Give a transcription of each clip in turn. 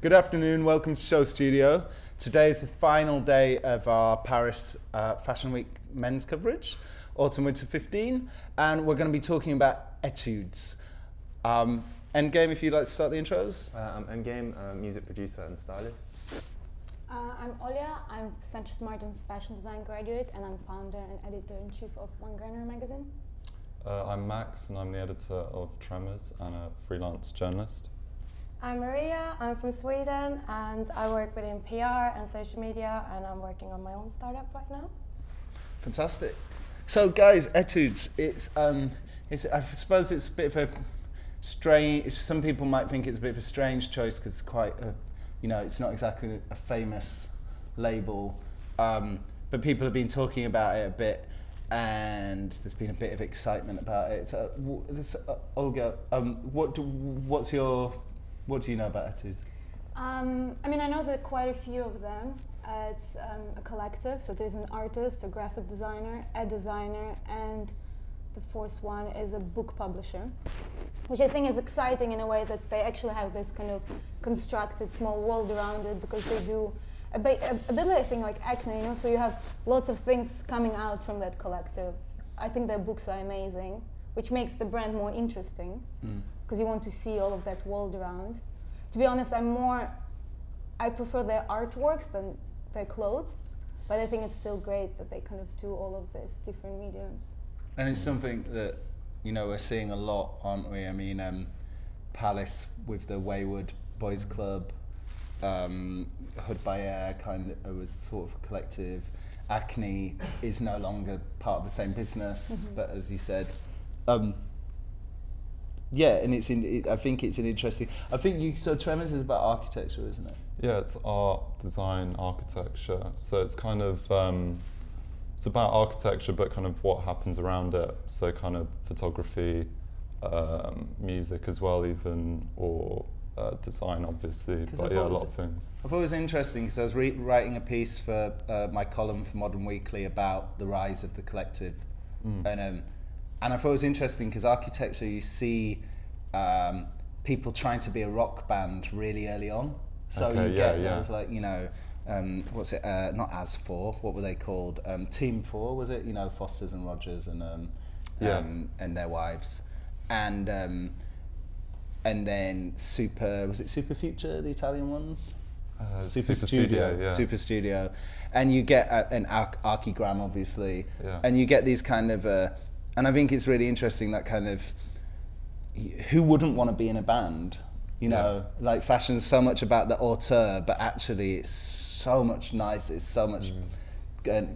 Good afternoon, welcome to Show Studio. Today is the final day of our Paris Fashion Week men's coverage, Autumn Winter 15, and we're going to be talking about Études. Endgame, if you'd like to start the intros. I'm Endgame, music producer and stylist. I'm Olga, I'm Sanchez Martin's fashion design graduate, and I'm founder and editor-in-chief of One Grainer magazine. I'm Max, and I'm the editor of Tremors and a freelance journalist. I'm Maria, I'm from Sweden, and I work within PR and social media, and I'm working on my own startup right now. Fantastic. So guys, Études, I suppose it's a bit of a strange, some people might think it's a bit of a strange choice because it's quite a, it's not exactly a famous label, but people have been talking about it a bit, and there's been a bit of excitement about it. So, Olga, what do you know about Études? I know that quite a few of them. It's a collective, so there's an artist, a graphic designer, a designer, and the fourth one is a book publisher, which I think is exciting in a way that they actually have this kind of constructed small world around it, because they do a bit I think like Acne, so you have lots of things coming out from that collective. I think their books are amazing, which makes the brand more interesting, because you want to see all of that world around. To be honest, I prefer their artworks than their clothes, but I think it's still great that they kind of do all of these different mediums. And it's something that, we're seeing a lot, aren't we? I mean, Palace with the Wayward Boys Club, Hood by Air was sort of a collective. Acne is no longer part of the same business, but as you said, yeah, and I think it's an interesting. So Tremors is about architecture, isn't it? Yeah, it's art, design, architecture. So it's kind of it's about architecture, but kind of what happens around it. So kind of photography, music as well, even, or design, obviously. But yeah, a lot of things. I thought it was interesting because I was writing a piece for my column for Modern Weekly about the rise of the collective, and I thought it was interesting because architecture, you see people trying to be a rock band really early on. So you get those like, what's it, not As 4, what were they called? Team 4, was it? Fosters and Rogers and their wives. And then was it Super Future, the Italian ones? Super Studio, yeah. Super Studio. And you get an Archigram, obviously. Yeah. And you get these kind of, and I think it's really interesting that kind of, who wouldn't want to be in a band? Like fashion's so much about the auteur, but actually it's so much nicer, it's so much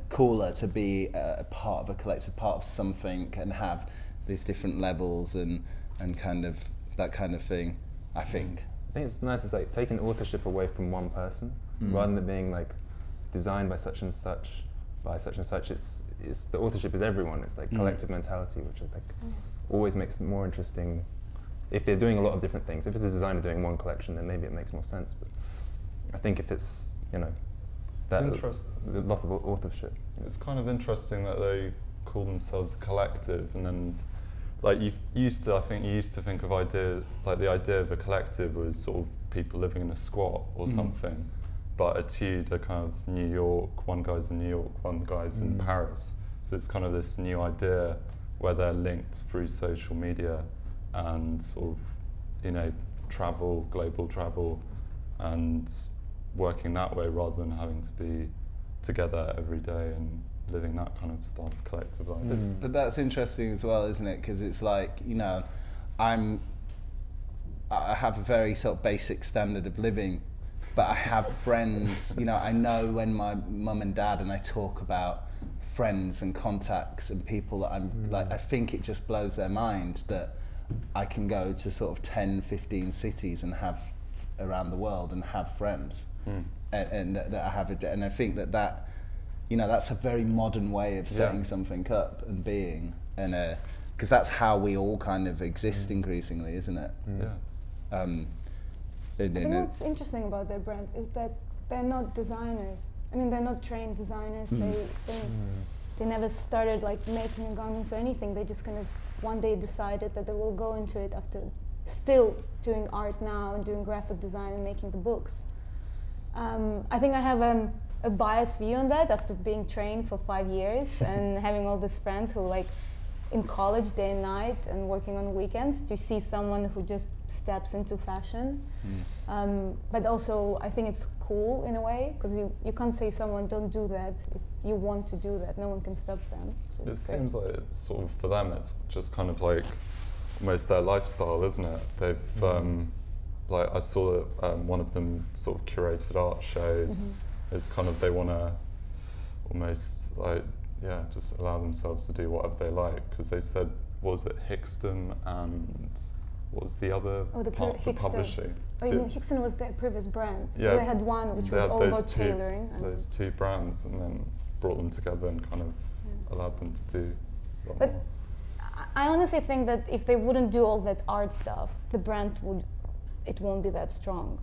cooler to be a part of a collective, part of something, and have these different levels and kind of that kind of thing, I think. I think it's nice, it's like taking authorship away from one person, rather than being like designed by such and such, it's the authorship is everyone, it's like collective mentality, which I think always makes it more interesting if they're doing a lot of different things. If it's a designer doing one collection, then maybe it makes more sense, but I think if it's, that a lot of authorship. It's kind of interesting that they call themselves a collective, and then like you used to think of the idea of a collective was sort of people living in a squat or something, but Études are kind of New York, one guy's in New York, one guy's in Paris, so it's kind of this new idea where they're linked through social media and sort of, global travel, and working that way rather than having to be together every day and living that kind of style of collective life. But that's interesting as well, isn't it? Because it's like, I have a very sort of basic standard of living, but I have friends, I know when my mum and dad and I talk about friends and contacts and people that I'm like, I think it just blows their mind that I can go to sort of 10, 15 cities and have around the world and have friends, and that I have and I think that that's a very modern way of setting something up and being, and because that's how we all kind of exist increasingly, isn't it? Yeah. I think what's interesting about their brand is that they're not designers. I mean, they're not trained designers. They never started like making garments or anything. They just kind of one day decided that they will go into it after still doing art now and doing graphic design and making the books. I think I have a biased view on that after being trained for 5 years and having all these friends who like in college day and night and working on weekends, to see someone who just steps into fashion. But also I think it's cool in a way, because you can't say someone don't do that if you want to do that. No one can stop them. So it seems like it's sort of, for them, it's just kind of like almost their lifestyle, isn't it? They've like I saw that one of them sort of curated art shows. It's kind of, they want to almost like, yeah, just allow themselves to do whatever they like, because they said, what was it, Hickston and what was the other part of the publishing? Oh, you mean Hickston was their previous brand? Yeah, so they had one which was all about tailoring. Those two brands, and then brought them together and kind of allowed them to do a lot more. I honestly think that if they wouldn't do all that art stuff, the brand it won't be that strong.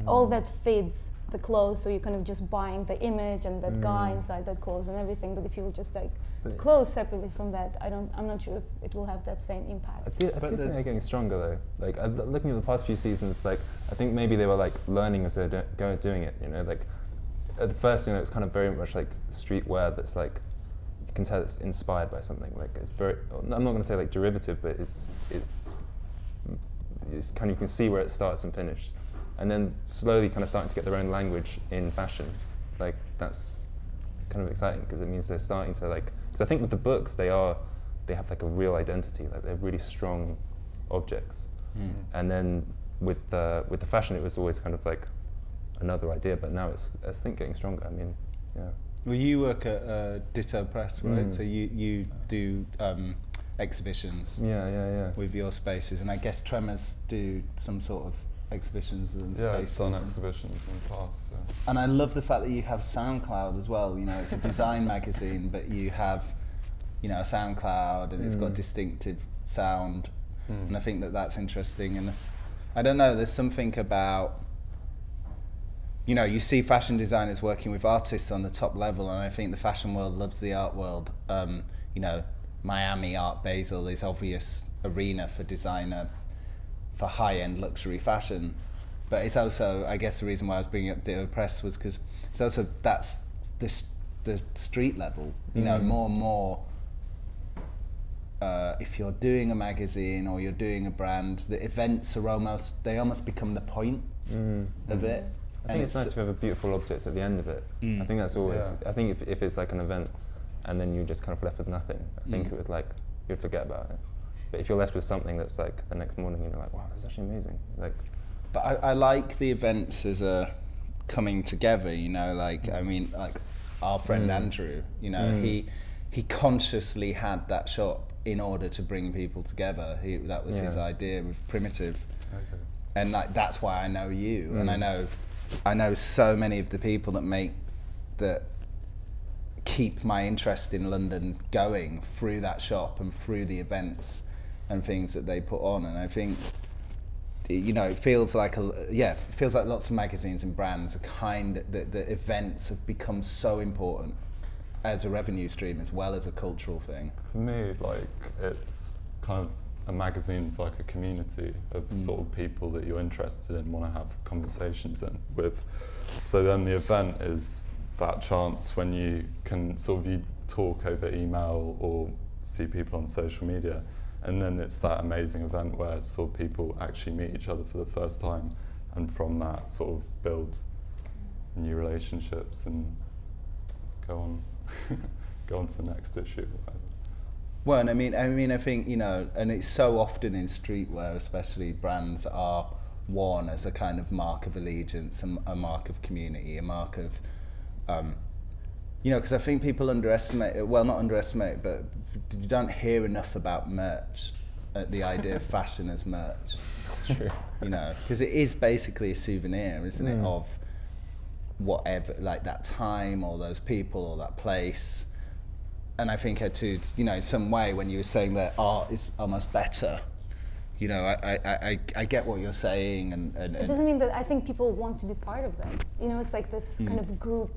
All that feeds the clothes, so you're kind of just buying the image and that guy inside that clothes and everything. But if you will just take clothes separately from that, I'm not sure if it will have that same impact. I do think they're getting stronger though. Like looking at the past few seasons, like I think maybe they were like learning as they're doing it. You know, like at the first, it's kind of very much like streetwear that's like, you can tell it's inspired by something. Like it's very, I'm not going to say like derivative, but it's kind of, you can see where it starts and finishes. And then slowly kind of starting to get their own language in fashion. Like that's kind of exciting, because it means they're starting to like, because I think with the books they have like a real identity, like they're really strong objects. And then with the fashion, it was always kind of like another idea, but now it's, I think, getting stronger. I mean, yeah. Well, you work at Ditto Press, right? So you do exhibitions. Yeah. With your spaces, and I guess Tremors do some sort of exhibitions and spaces. Yeah, I've done exhibitions in the past. Yeah. And I love the fact that you have SoundCloud as well. You know, it's a design magazine, but you have, a SoundCloud, and it's got distinctive sound. And I think that that's interesting. And I don't know, there's something about, you see fashion designers working with artists on the top level, and I think the fashion world loves the art world. Miami Art Basel is obvious arena for designer, for high-end luxury fashion, but it's also, I guess the reason why I was bringing up Ditto Press was because it's also, that's the street level, more and more. If you're doing a magazine or you're doing a brand, the events are almost become the point of it. I think it's nice to have a beautiful object at the end of it. I think that's always, I think if it's like an event and then you're just kind of left with nothing, I think it would you'd forget about it. But if you're left with something that's like the next morning, you're like, wow, this is actually amazing. Like, but I like the events as a coming together. Like our friend Andrew. He consciously had that shop in order to bring people together. That was his idea with Primitive, and that's why I know you, and I know so many of the people that keep my interest in London going through that shop and through the events and things that they put on. And I think, it feels like lots of magazines and brands are the events have become so important as a revenue stream as well as a cultural thing. For me, it's kind of, a magazine's like a community of sort of people that you're interested in, want to have conversations with. So then the event is that chance when you can you talk over email or see people on social media, and then it's that amazing event where sort of people actually meet each other for the first time, and from that sort of build new relationships and go on to the next issue. Well, and I mean, I think, and it's so often in streetwear, especially, brands are worn as a kind of mark of allegiance, a mark of community, a mark of, because I think people underestimate, well, not underestimate, but you don't hear enough about merch, the idea of fashion as merch. That's true. Because it is basically a souvenir, isn't it, of whatever, like that time or those people or that place. And I think Etudes, in some way, when you were saying that art is almost better, I get what you're saying, and it doesn't mean that I think people want to be part of that. It's like this kind of group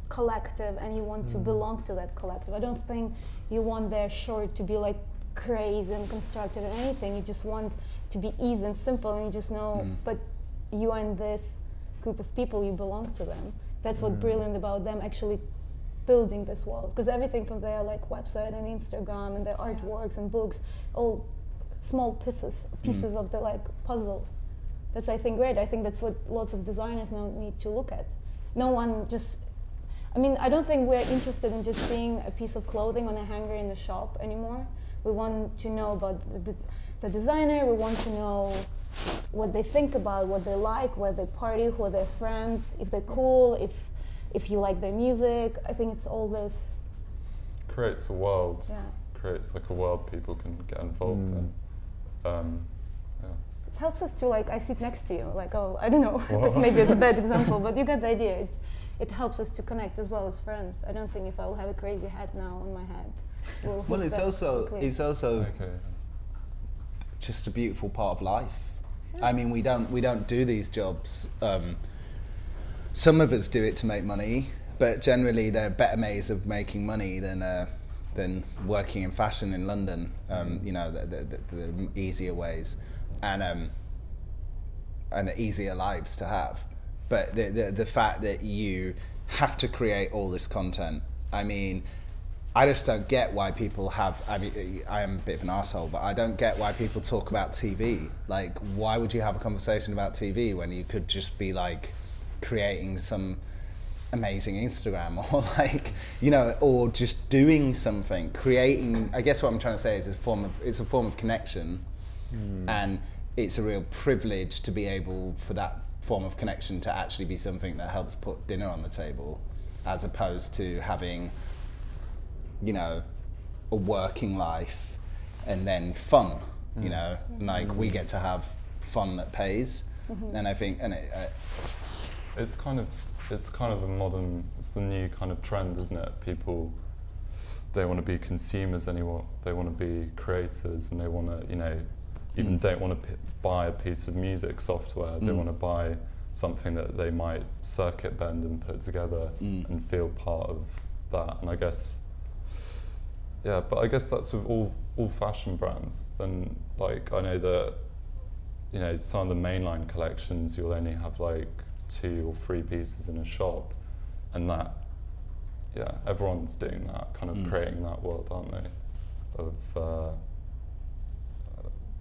collective, and you want to belong to that collective. I don't think you want their shirt to be like crazy and constructed or anything. You just want to be easy and simple, and you just know, but you are in this group of people, you belong to them. That's what's brilliant about them actually building this world, because everything from their like website and Instagram and their artworks and books, all small pieces of the like puzzle. That's, I think, great. I think that's what lots of designers now need to look at. No one just, I mean, I don't think we're interested in just seeing a piece of clothing on a hanger in the shop anymore. We want to know about the designer, we want to know what they think about, what they like, where they party, who are their friends, if they're cool, if you like their music. I think it's all this. Creates a world. Yeah. Creates like a world people can get involved in. It helps us to, like, I sit next to you, like, oh, I don't know, this maybe it's a bad example, but you get the idea. It helps us to connect as well as friends. I don't think if I'll have a crazy hat now on my head, well, it's also Okay. just a beautiful part of life. Yeah. I mean, we don't do these jobs. Some of us do it to make money, but generally there are better ways of making money than working in fashion in London. You know, the easier ways, and the easier lives to have. But the fact that you have to create all this content, I mean, I just don't get why people have, I mean, I am a bit of an arsehole, but I don't get why people talk about TV. Like, why would you have a conversation about TV when you could just be like creating some amazing Instagram, or like, you know, or just doing something, creating, I guess what I'm trying to say is it's a form of connection, and it's a real privilege to be able for that form of connection to actually be something that helps put dinner on the table, as opposed to having, you know, a working life and then fun, you know, like we get to have fun that pays. And I think, and it's kind of the modern, it's the new kind of trend, isn't it? People don't want to be consumers anymore. They want to be creators, and they want to, you know, even don't want to buy a piece of music software. They want to buy something that they might circuit bend and put together and feel part of that. And I guess, yeah, but I guess that's with all fashion brands. Then, like, I know that, you know, some of the mainline collections, you'll only have like 2 or 3 pieces in a shop, and that, yeah, everyone's doing that, kind of creating that world, aren't they? Of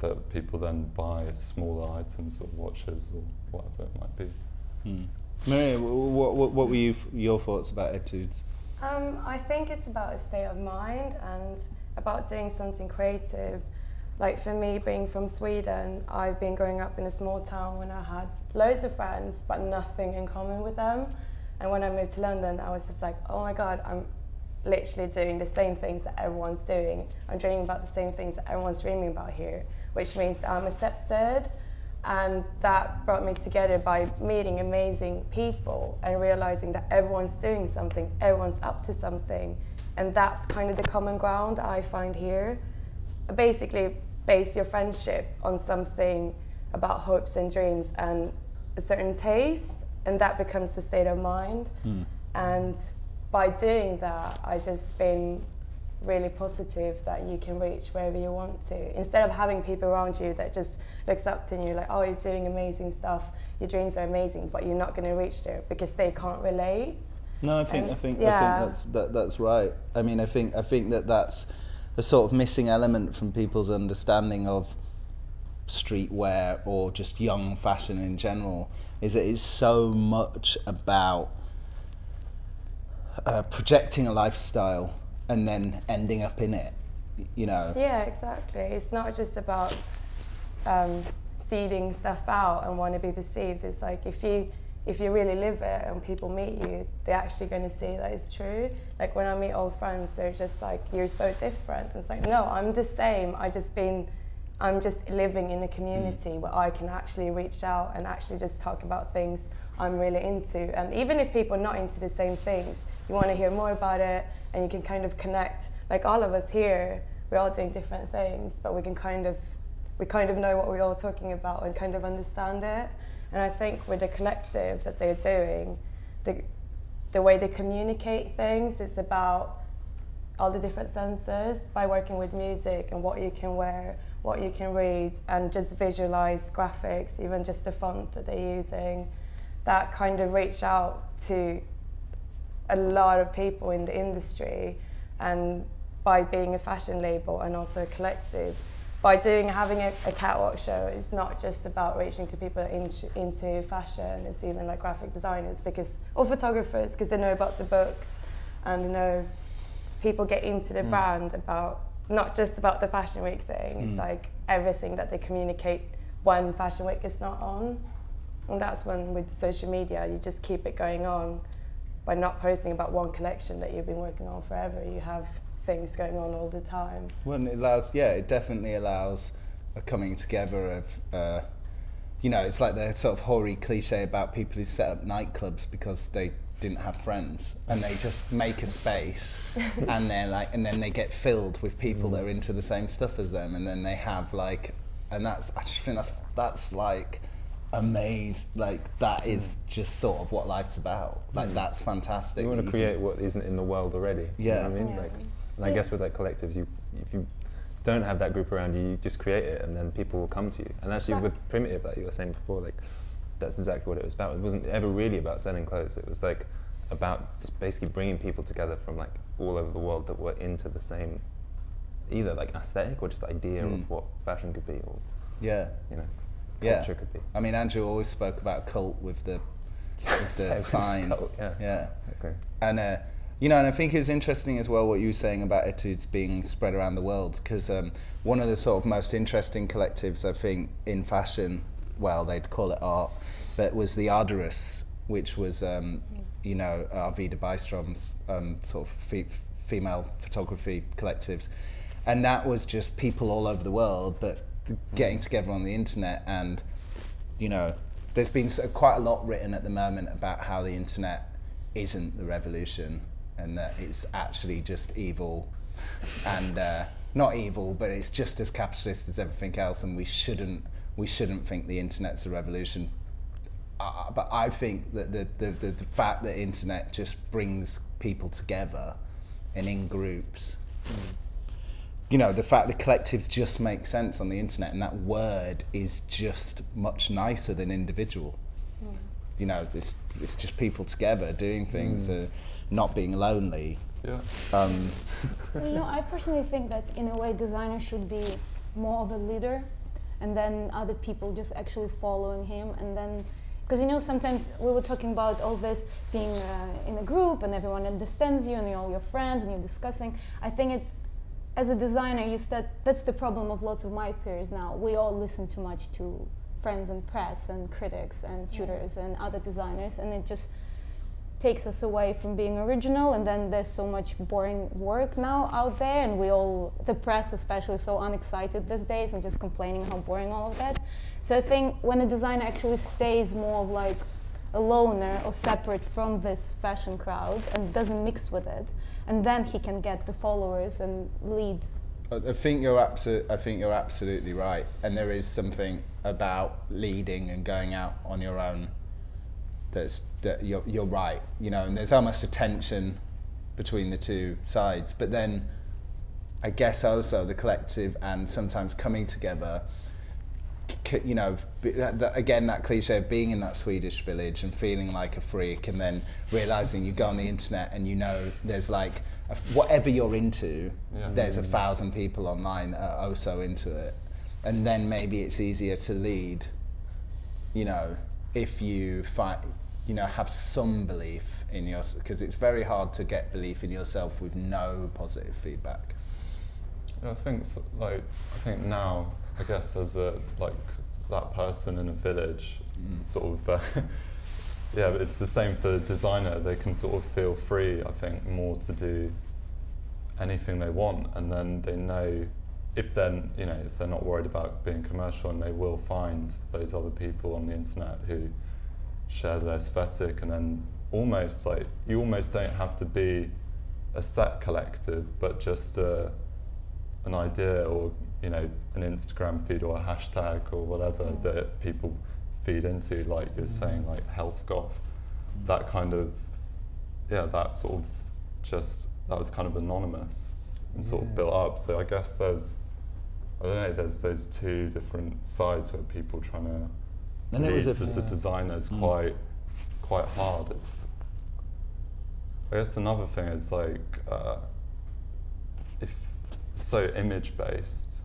that people then buy smaller items or watches or whatever it might be. Maria, what were your thoughts about Études? I think it's about a state of mind and about doing something creative. Like for me, being from Sweden, I've been growing up in a small town when I had loads of friends but nothing in common with them. And when I moved to London, I was just like, oh my God, I'm literally doing the same things that everyone's doing. I'm dreaming about the same things that everyone's dreaming about here, which means that I'm accepted. And that brought me together by meeting amazing people and realizing that everyone's doing something, everyone's up to something. And that's kind of the common ground I find here. Basically, base your friendship on something about hopes and dreams and a certain taste, and that becomes the state of mind. And by doing that, I've just been really positive that you can reach wherever you want to. Instead of having people around you that just looks up to you like, oh, you're doing amazing stuff, your dreams are amazing, but you're not going to reach there because they can't relate. No, I think that's right. I mean, I think that's a sort of missing element from people's understanding of streetwear or just young fashion in general, is that it's so much about projecting a lifestyle and then ending up in it, you know? Yeah, exactly. It's not just about seeding stuff out and want to be perceived. It's like if you really live it and people meet you, they're actually going to see that it's true. Like when I meet old friends, they're just like, you're so different. And it's like, no, I'm the same. I'm just living in a community where I can actually reach out and actually just talk about things I'm really into. And even if people are not into the same things, you want to hear more about it and you can kind of connect. Like all of us here, we're all doing different things, but we kind of know what we're all talking about and kind of understand it. And I think with the collective that they're doing, the way they communicate things, it's about all the different senses by working with music and what you can wear, what you can read, and just visualize graphics, even just the font that they're using, that kind of reach out to a lot of people in the industry. And by being a fashion label and also a collective, by having a catwalk show, it's not just about reaching to people that are into fashion, it's even like graphic designers or photographers, because they know about the books and they know people get into the brand about, not just about the Fashion Week thing, it's like everything that they communicate when Fashion Week is not on. And that's when with social media, you just keep it going on by not posting about one collection that you've been working on forever. You have things going on all the time. Well, it definitely allows a coming together of, it's like the sort of hoary cliche about people who set up nightclubs because they didn't have friends, and they just make a space, and then they get filled with people that are into the same stuff as them, and then they have I just think that's like amazing. Like that is just sort of what life's about. Like that's fantastic. You want to create what isn't in the world already. Yeah. You know what I mean? Yeah. And I guess with like collectives, if you don't have that group around you, you just create it, and then people will come to you. And actually, with Primitive, like you were saying before, like that's exactly what it was about. It wasn't ever really about selling clothes. It was like about just basically bringing people together from like all over the world that were into the same, either like aesthetic or just idea of what fashion could be, or culture could be. I mean, Andrew always spoke about cult with the sign. Cult, yeah. Okay. And and I think it's interesting as well what you were saying about Études being spread around the world, because one of the sort of most interesting collectives I think in fashion, well, they'd call it art, but was the Daryoush, which was Arvida Bystrom's sort of female photography collectives, and that was just people all over the world, but getting together on the internet. And there's been quite a lot written at the moment about how the internet isn't the revolution, and that it's actually just evil, and not evil, but it's just as capitalist as everything else, and we shouldn't think the internet's a revolution. But I think that the fact that internet just brings people together and in groups, the fact that collectives just make sense on the internet, and that word is just much nicer than individual. It's just people together doing things, not being lonely. Yeah. I personally think that in a way designers should be more of a leader, and then other people just actually following him, and then because sometimes we were talking about all this being in a group and everyone understands you and you're all your friends and you're discussing. I think as a designer, that's the problem of lots of my peers now. We all listen too much to friends and press and critics and tutors and other designers, and it just takes us away from being original. And then there's so much boring work now out there, and the press especially, is so unexcited these days and just complaining how boring all of that. So I think when a designer actually stays more of like a loner or separate from this fashion crowd and doesn't mix with it, and then he can get the followers and lead. I think you're absolutely right, and there is something about leading and going out on your own that you're right, and there's almost a tension between the two sides. But then I guess also the collective and sometimes coming together, again, that cliche of being in that Swedish village and feeling like a freak, and then realizing you go on the internet and there's like whatever you're into, there's 1,000 people online that are also into it, and then maybe it's easier to lead, if you have some belief in yourself, because it's very hard to get belief in yourself with no positive feedback. I think now, I guess as that person in a village, sort of, but it's the same for the designer. They can sort of feel free, I think, more to do anything they want, and then they know if they're not worried about being commercial, and they will find those other people on the internet who share their aesthetic, and then you almost don't have to be a set collective, but just an idea, or an Instagram feed or a hashtag or whatever that people feed into, like you're saying, like health goth, that kind of, that was kind of anonymous and sort of built up. So I guess there's I don't know, there's those two different sides where people trying to And it was lead as a designer is quite hard. I guess another thing is like, if so image based,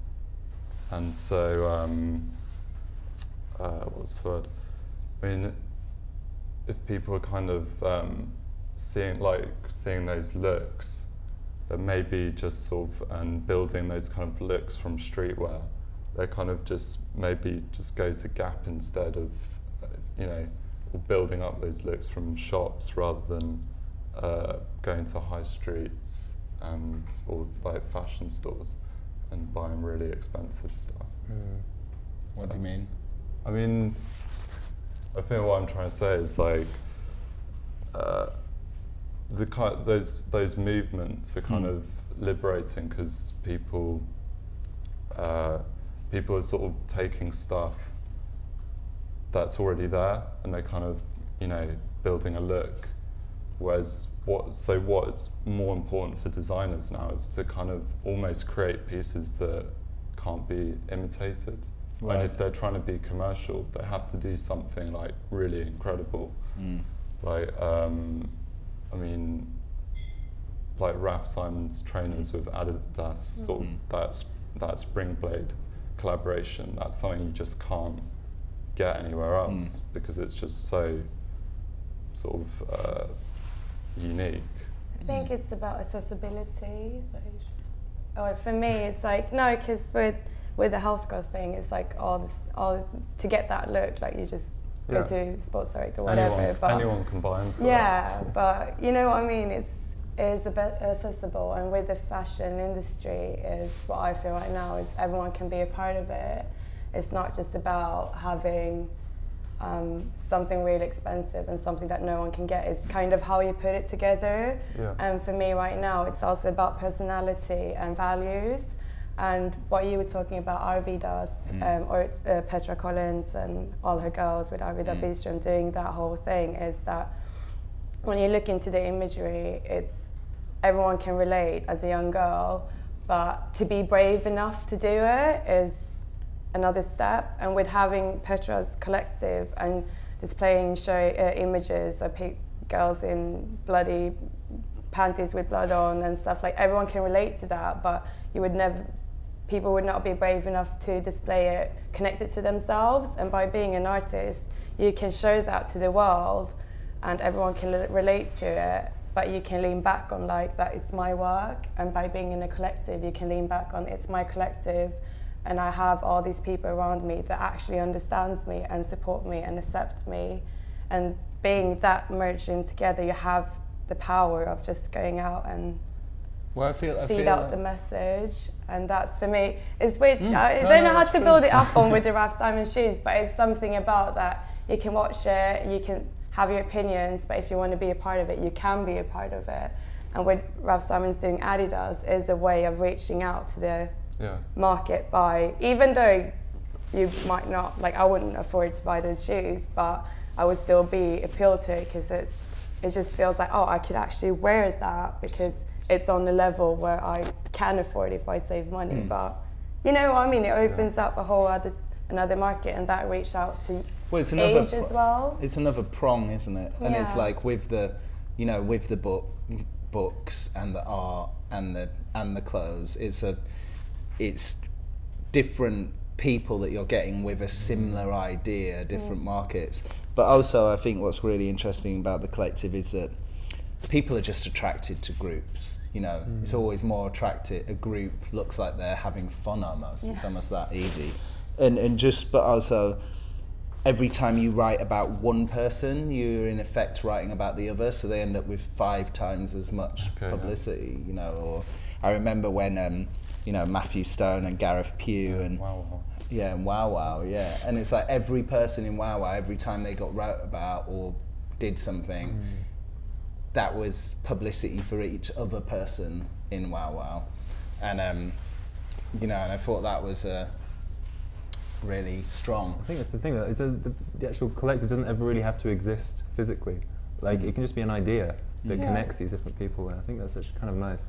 and so what's the word? I mean, if people are kind of seeing those looks, then maybe just sort of and building those kind of looks from streetwear, they kind of just maybe just go to Gap instead of, you know, or building up those looks from shops rather than going to high streets and or like fashion stores and buying really expensive stuff. What do you mean? I mean, I think what I'm trying to say is like those movements are kind of liberating because people are sort of taking stuff that's already there and they're kind of, you know, building a look. Whereas what's more important for designers now is to kind of almost create pieces that can't be imitated. Right. And if they're trying to be commercial, they have to do something like really incredible. Like, I mean, like Raf Simon's trainers with Adidas, sort of that Spring Blade collaboration, that's something you just can't get anywhere else because it's just so sort of unique. I think it's about accessibility. Or for me, it's like, no, because with the health girl thing, it's like all to get that look, like you just go to Sports Direct or whatever. Anyone can buy into it. But you know what I mean? It's a bit accessible, and with the fashion industry, is what I feel right now is everyone can be a part of it. It's not just about having something really expensive and something that no one can get. It's kind of how you put it together. And for me right now, it's also about personality and values. And what you were talking about, RV does, or Petra Collins and all her girls with RV Bistro doing that whole thing, is that when you look into the imagery, it's everyone can relate as a young girl, but to be brave enough to do it is another step. And with having Petra's collective and displaying images of girls in bloody panties with blood on and stuff, like everyone can relate to that, but people would not be brave enough to display it connected to themselves. And by being an artist, you can show that to the world and everyone can relate to it, but you can lean back on like, that is my work. And by being in a collective, you can lean back on, it's my collective, and I have all these people around me that actually understands me and support me and accept me. And being that merged in together, you have the power of just going out and feed out the message. And that's, for me, it's weird. I don't know how to build it up on with the Raf Simon shoes, but it's something about that. You can watch it, you can have your opinions, but if you want to be a part of it, you can be a part of it. And what Raf Simon's doing Adidas is a way of reaching out to the market by, even though you might not, like I wouldn't afford to buy those shoes, but I would still be appealed to it because it just feels like, oh, I could actually wear that because it's on the level where I can afford if I save money. But you know what I mean, it opens up a whole another market, and that reach out to it's age as well. It's another prong, isn't it? And it's like with the, you know, with the books and the art and the clothes, it's different people that you're getting with a similar idea, different markets. But also I think what's really interesting about the collective is that people are just attracted to groups, you know. It's always more attractive, a group looks like they're having fun almost. It's almost that easy. But also every time you write about one person, you're in effect writing about the other, so they end up with 5 times as much publicity, you know. Or I remember when you know, Matthew Stone and Gareth Pugh and Wow Wow, and it's like every person in Wow Wow, every time they got wrote about or did something, that was publicity for each other person in Wow Wow. And you know, and I thought that was really strong. I think that's the thing, that the actual collective doesn't ever really have to exist physically. Like it can just be an idea that connects these different people, and I think that's actually kind of nice.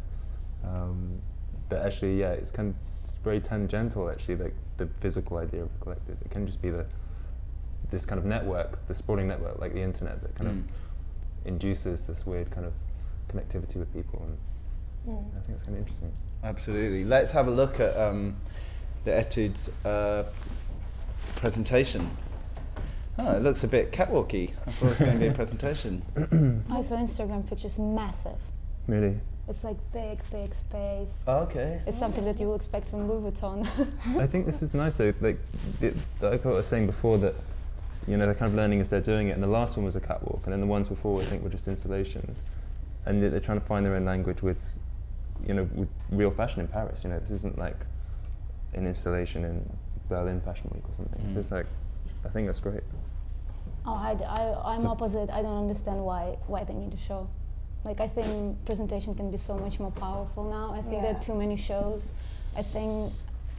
But actually, it's kind of very tangential, actually, like the physical idea of a collective. It can just be this kind of network, the sprawling network, like the internet, that kind of induces this weird kind of connectivity with people. And I think it's kind of interesting. Absolutely. Let's have a look at the Études presentation. Oh, it looks a bit catwalky. I thought it was going to be a presentation. I saw Instagram pictures, massive. Really? It's like big space. Oh, okay. It's something that you will expect from Louis Vuitton. I think this is nice though, like like I was saying before, that you know, they're kind of learning as they're doing it, and the last one was a catwalk, and then the ones before I think were just installations, and they're trying to find their own language with, you know, with real fashion in Paris. You know, this isn't like an installation in Berlin Fashion Week or something. It's just like, I think that's great. Oh, I'm opposite. I don't understand why they need a show. Like, I think presentation can be so much more powerful now. I think there are too many shows. I think,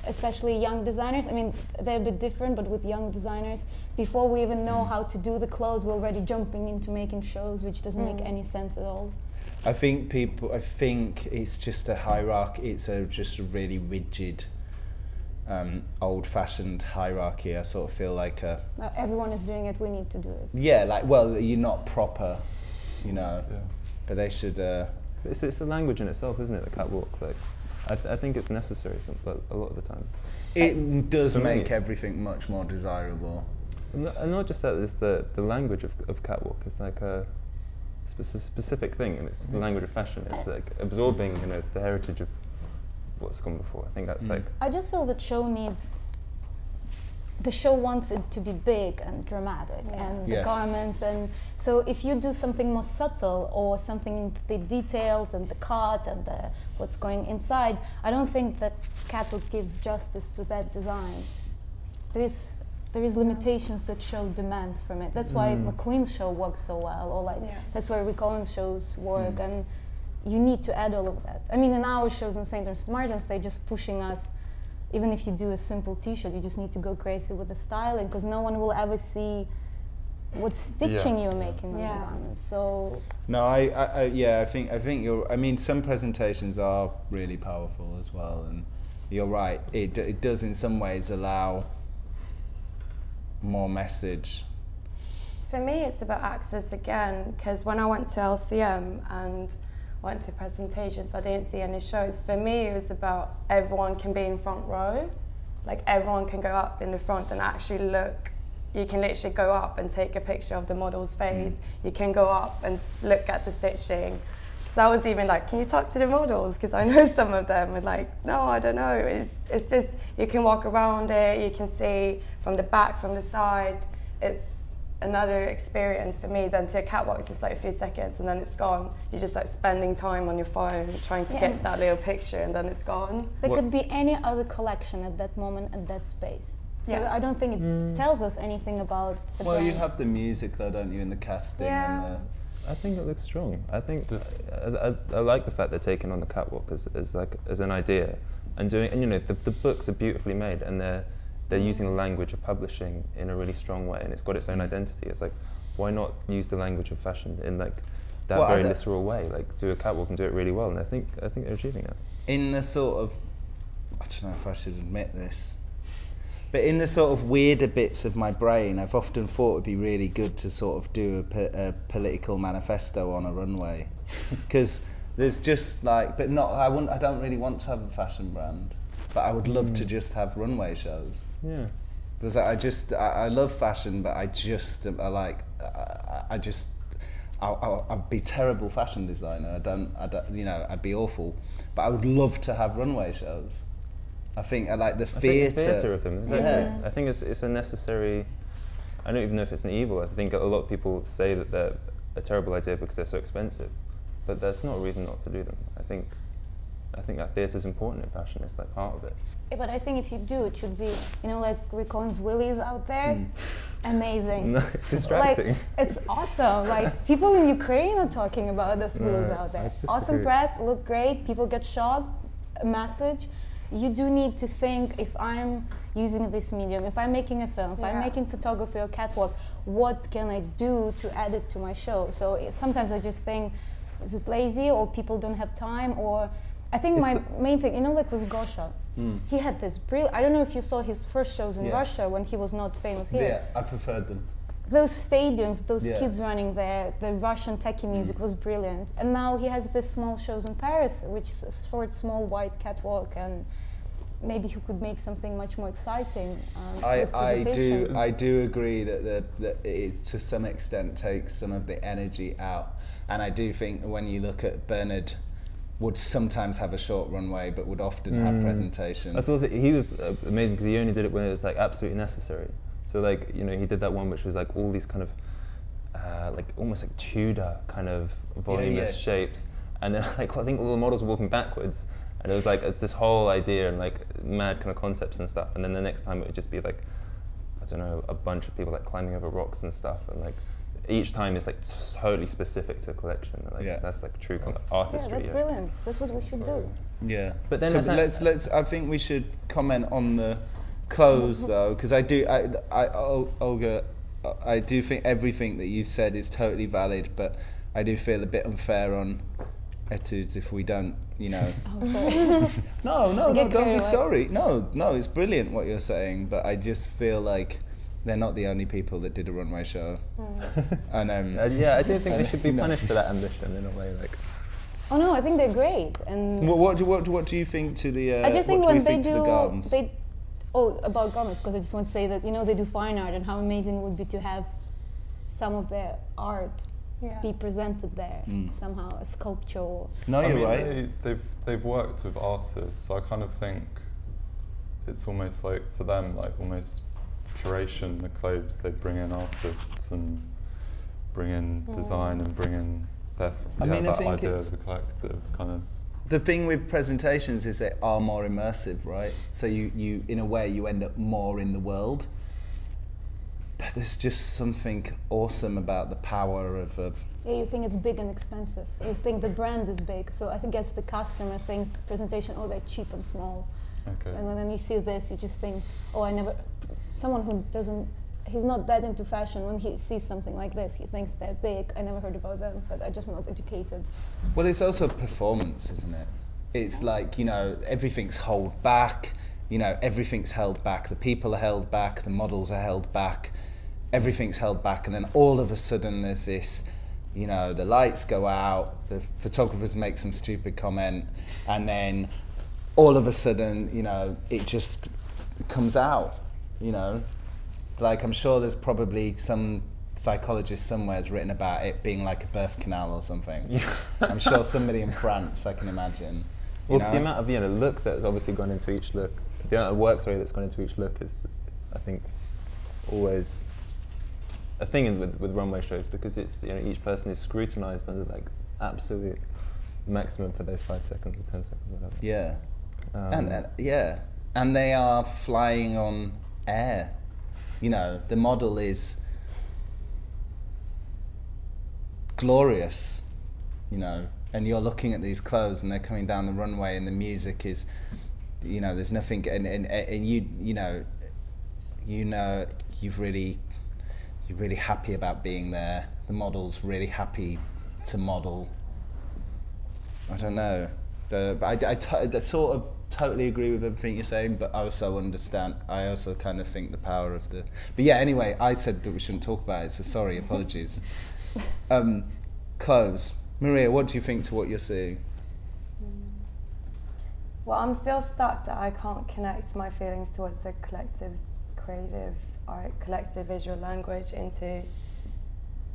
especially young designers, I mean, they're a bit different, but with young designers, before we even know how to do the clothes, we're already jumping into making shows, which doesn't make any sense at all. I think it's just a hierarchy. It's just a really rigid, old-fashioned hierarchy. I sort of feel like everyone is doing it, we need to do it. Yeah, like, well, you're not proper, you know, but they should... It's a language in itself, isn't it, the catwalk? Like, I think it's necessary a lot of the time. It does make everything much more desirable. And not just that, it's the language of catwalk. It's like a specific thing, and it's the language of fashion. It's like absorbing, you know, the heritage of what's gone before. I think that's like... I just feel that the show wants it to be big and dramatic, and the garments, and so if you do something more subtle or something in the details and the cut and what's going inside, I don't think that catwalk gives justice to that design. There is limitations that show demands from it. That's why McQueen's show works so well, or like that's why Rick Owens' shows work, and you need to add all of that. I mean, in our shows in St. Martin's, they're just pushing us. Even if you do a simple T-shirt, you just need to go crazy with the styling, because no one will ever see what stitching you're making on the garments. So no, I think you're. I mean, some presentations are really powerful as well, and you're right. It does in some ways allow more message. For me, it's about access again, because when I went to LCM and went to presentations, I didn't see any shows. For me, it was about everyone can be in front row. Like, everyone can go up in the front and actually look. You can literally go up and take a picture of the model's face. You can go up and look at the stitching. So I was even like, can you talk to the models? Because I know some of them are like, no, I don't know. It's just, you can walk around it, you can see from the back, from the side. It's another experience for me than to a catwalk. It's just like a few seconds and then it's gone. You're just like spending time on your phone trying to get that little picture, and then it's gone. There could be any other collection at that moment at that space. So I don't think it tells us anything about the brand. You have the music though, don't you, in the casting and I think it looks strong. I think I like the fact they're taking on the catwalk as an idea and doing, and you know, the books are beautifully made, and they're using the language of publishing in a really strong way, and it's got its own identity. It's like, why not use the language of fashion in like that very literal way? Like, do a catwalk and do it really well, and I think they're achieving it. In the sort of, I don't know if I should admit this, but in the sort of weirder bits of my brain, I've often thought it'd be really good to sort of do a political manifesto on a runway, because there's just like, but not. I don't really want to have a fashion brand. But I would love to just have runway shows. Yeah. Because I love fashion, but I'd be terrible fashion designer. I'd be awful. But I would love to have runway shows. I think I like the theatre of them. Exactly. I think it's a necessary. I don't even know if it's an evil. I think a lot of people say that they're a terrible idea because they're so expensive, but that's not a reason not to do them. I think that theatre is important in fashion. It's like part of it. Yeah, but I think if you do, it should be, you know, like Rick Owens' Willies out there. Amazing. No, it's distracting. Like, it's awesome. Like, people in Ukraine are talking about those Willies out there. Awesome press, look great, people get shocked, a message. You do need to think, if I'm using this medium, if I'm making a film, if I'm making photography or catwalk, what can I do to add it to my show? So sometimes I just think, is it lazy, or people don't have time, or I think my main thing, you know, like with Gosha, He had this I don't know if you saw his first shows in Yes. Russia when he was not famous here. Yeah, I preferred them. Those stadiums, those Yeah. kids running there, the Russian techie music was brilliant. And now he has this small shows in Paris, which is a short, small, white catwalk, and maybe he could make something much more exciting. With presentations. I do agree that it to some extent takes some of the energy out, and I do think when you look at Bernard, would sometimes have a short runway, but would often have presentations. I thought he was amazing because he only did it when it was like absolutely necessary. So like, you know, he did that one which was like all these kind of like almost like Tudor kind of voluminous shapes, and then like I think all the models were walking backwards, and it was like it's this whole idea and like mad kind of concepts and stuff, and then the next time it would just be like, I don't know, a bunch of people like climbing over rocks and stuff, and like each time it's like totally specific to a collection. Like that's like true kind of artistry. Yeah, that's brilliant. That's what we should do. Yeah, but then so let's. I think we should comment on the clothes though, because Olga, I do think everything that you said is totally valid, but I do feel a bit unfair on Études if we don't, you know. Oh, sorry. No, don't be sorry. No, it's brilliant what you're saying, but I just feel like they're not the only people that did a runway show. And yeah, I do think they should be punished for that ambition in a way. Like, oh no, I think they're great. And what do you think to the? I just think what do when you they think to the gardens? about garments, because I just want to say that, you know, they do fine art, and how amazing it would be to have some of their art be presented there somehow, a sculpture. Or No, you're I right. mean, they've worked with artists, so I kind of think it's almost like for them, like almost curation. The clothes, they bring in artists and bring in design and bring in their I that think idea it's of the collective kind of. the thing with presentations is they are more immersive, right? So you in a way you end up more in the world. But there's just something awesome about the power of a. Yeah, you think it's big and expensive. You think the brand is big, so I think as the customer thinks presentation, oh, they're cheap and small. Okay. And when then you see this, you just think, oh, someone who doesn't, he's not that into fashion, when he sees something like this, he thinks they're big. I never heard about them, but I'm just not educated. Well, it's also performance, isn't it? It's like, you know, everything's held back. You know, everything's held back. The people are held back. The models are held back. Everything's held back, and then all of a sudden there's this, you know, the lights go out, the photographers make some stupid comment, and then all of a sudden, you know, it just comes out, you know. Like, I'm sure there's probably some psychologist somewhere has written about it being like a birth canal or something. Yeah. I'm sure somebody in France, I can imagine. Well, the amount of look that's obviously gone into each look, the amount of work that's gone into each look is, I think, always a thing with runway shows, because it's, you know, each person is scrutinized under like absolute maximum for those 5 seconds or 10 seconds, whatever. Yeah, and they are flying on air. You know, the model is glorious, you know, and you're looking at these clothes and they're coming down the runway and the music is, you know, there's nothing, and you're really happy about being there. The model's really happy to model. I don't know, but I sort of totally agree with everything you're saying, but I also understand. I also kind of think the power of the. But yeah, anyway, I said that we shouldn't talk about it, so sorry, apologies. Clothes, Maria, what do you think to what you're seeing? Well, I'm still stuck that I can't connect my feelings towards the collective creative art, collective visual language into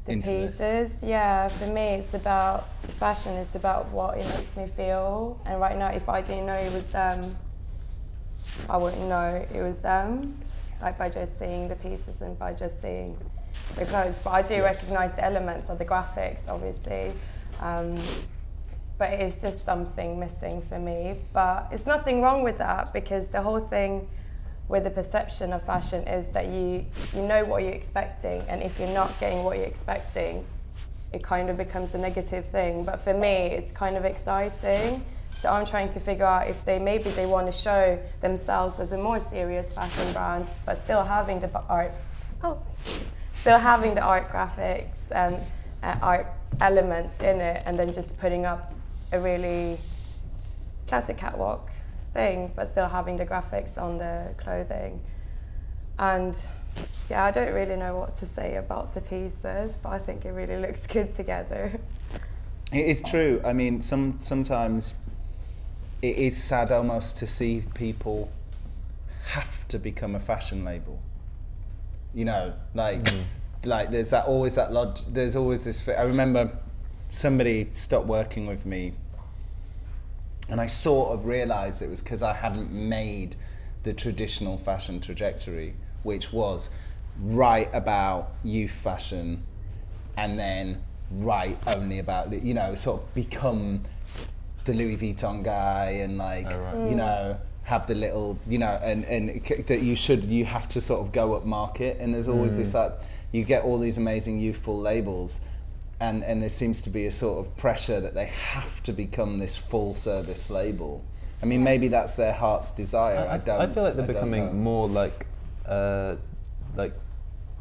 the pieces. Yeah, for me it's about fashion, it's about what it makes me feel, and right now if I didn't know it was them, I wouldn't know it was them, like by just seeing the pieces and by just seeing the clothes. But I do recognise the elements of the graphics, obviously, but it's just something missing for me. But it's nothing wrong with that, because the whole thing with the perception of fashion is that you know what you're expecting, and if you're not getting what you're expecting, it kind of becomes a negative thing. But for me, it's kind of exciting. So I'm trying to figure out if maybe they want to show themselves as a more serious fashion brand, but still having the art, graphics and art elements in it, and then just putting up a really classic catwalk. thing, but still having the graphics on the clothing. And yeah, I don't really know what to say about the pieces, but I think it really looks good together. It is true. I mean, sometimes it is sad almost to see people have to become a fashion label. You know, like there's always this. I remember somebody stopped working with me, and I sort of realised it was because I hadn't made the traditional fashion trajectory, which was write about youth fashion, and then write only about, you know, sort of become the Louis Vuitton guy, and like, you know, have the little, you know, and that you have to sort of go up market, and there's always this, like, you get all these amazing youthful labels, and there seems to be a sort of pressure that they have to become this full service label. I mean, maybe that's their heart's desire. I feel like they're becoming more like they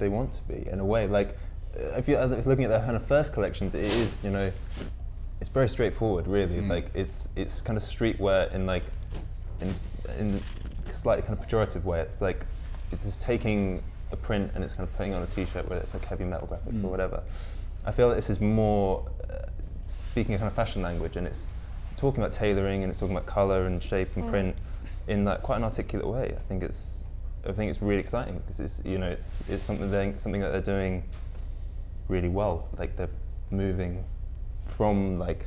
want to be, in a way. Like, if you're looking at their kind of first collections, it is, you know, it's very straightforward, really. Like, it's kind of streetwear in like in slightly kind of pejorative way. It's like it's just taking a print and it's kind of putting on a t-shirt where it's like heavy metal graphics or whatever. I feel like this is more speaking a kind of fashion language, and it's talking about tailoring, and it's talking about color and shape and print in like quite an articulate way. I think it's really exciting, because it's, you know, it's something that they're doing really well. Like, they're moving from like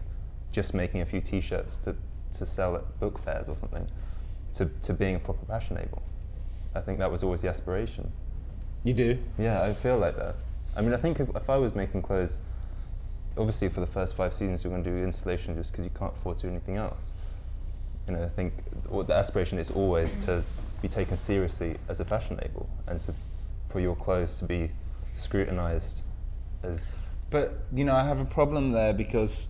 just making a few t-shirts to sell at book fairs or something to being a proper fashion label. I think that was always the aspiration. You do? Yeah, I feel like that. I mean, I think if I was making clothes, obviously for the first 5 seasons you're going to do installation just because you can't afford to do anything else. You know, I think the aspiration is always to be taken seriously as a fashion label, and for your clothes to be scrutinized as... But, you know, I have a problem there, because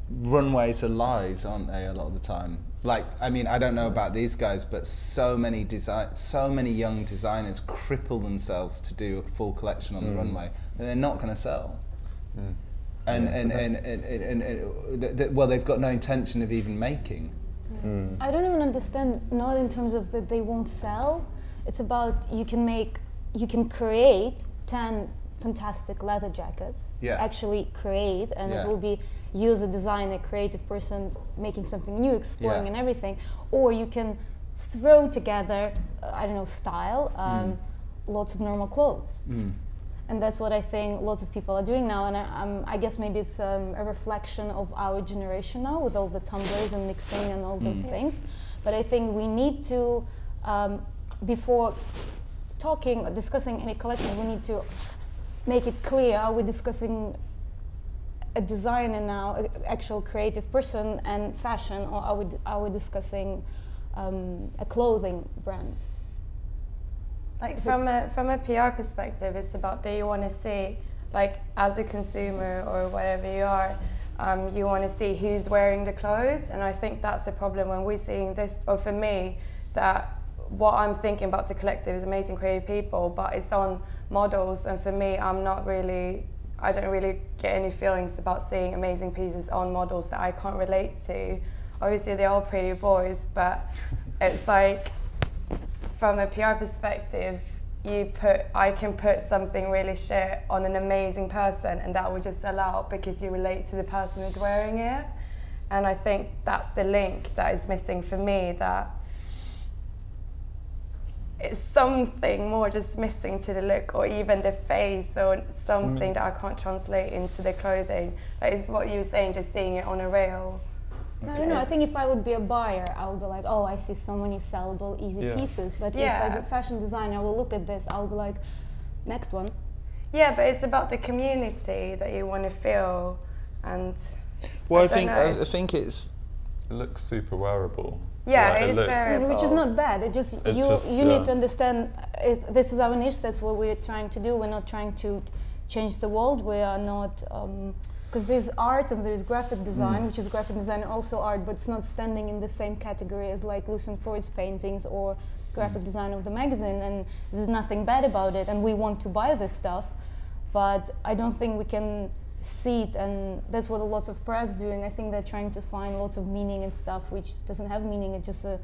runways are lies, aren't they, a lot of the time? Like, I mean, I don't know about these guys, but so many young designers cripple themselves to do a full collection on the runway, and they're not going to sell. Well, they've got no intention of even making. I don't even understand, not in terms of that they won't sell. It's about you can create 10 fantastic leather jackets, actually create, and it will be you as a designer, creative person, making something new, exploring and everything. Or you can throw together, I don't know, style, lots of normal clothes. And that's what I think lots of people are doing now, and I guess maybe it's a reflection of our generation now, with all the tumblers and mixing and all those things. But I think we need to, before talking or discussing any collection, we need to make it clear, are we discussing a designer now, an actual creative person and fashion, or are we discussing a clothing brand? Like, from a PR perspective, it's about, do you want to see, like, as a consumer or whatever you are, you want to see who's wearing the clothes. And I think that's the problem when we're seeing this, or for me, that what I'm thinking about the collective is amazing creative people, but it's on models, and for me, I don't really get any feelings about seeing amazing pieces on models that I can't relate to. Obviously, they're all pretty boys, but it's like, from a PR perspective, I can put something really shit on an amazing person, and that will just sell out because you relate to the person who's wearing it. And I think that's the link that is missing for me, that it's something more just missing to the look, or even the face, or something that I can't translate into the clothing. Like, it's what you were saying, just seeing it on a rail. No, I don't know. I think if I would be a buyer, I would be like, oh, I see so many sellable, easy pieces. But if as a fashion designer I will look at this, I'll be like, next one. Yeah, but it's about the community that you want to feel, and well, I think it looks super wearable. Yeah, like, it is wearable. Which is not bad. You need to understand, this is our niche, that's what we're trying to do. We're not trying to change the world. We are not, because there's art and there's graphic design, which is graphic design and also art, but it's not standing in the same category as like Lucien Freud's paintings or graphic design of the magazine, and there's nothing bad about it, and we want to buy this stuff, but I don't think we can seed, and that's what a lot of press doing. I think they're trying to find lots of meaning and stuff which doesn't have meaning. It's just a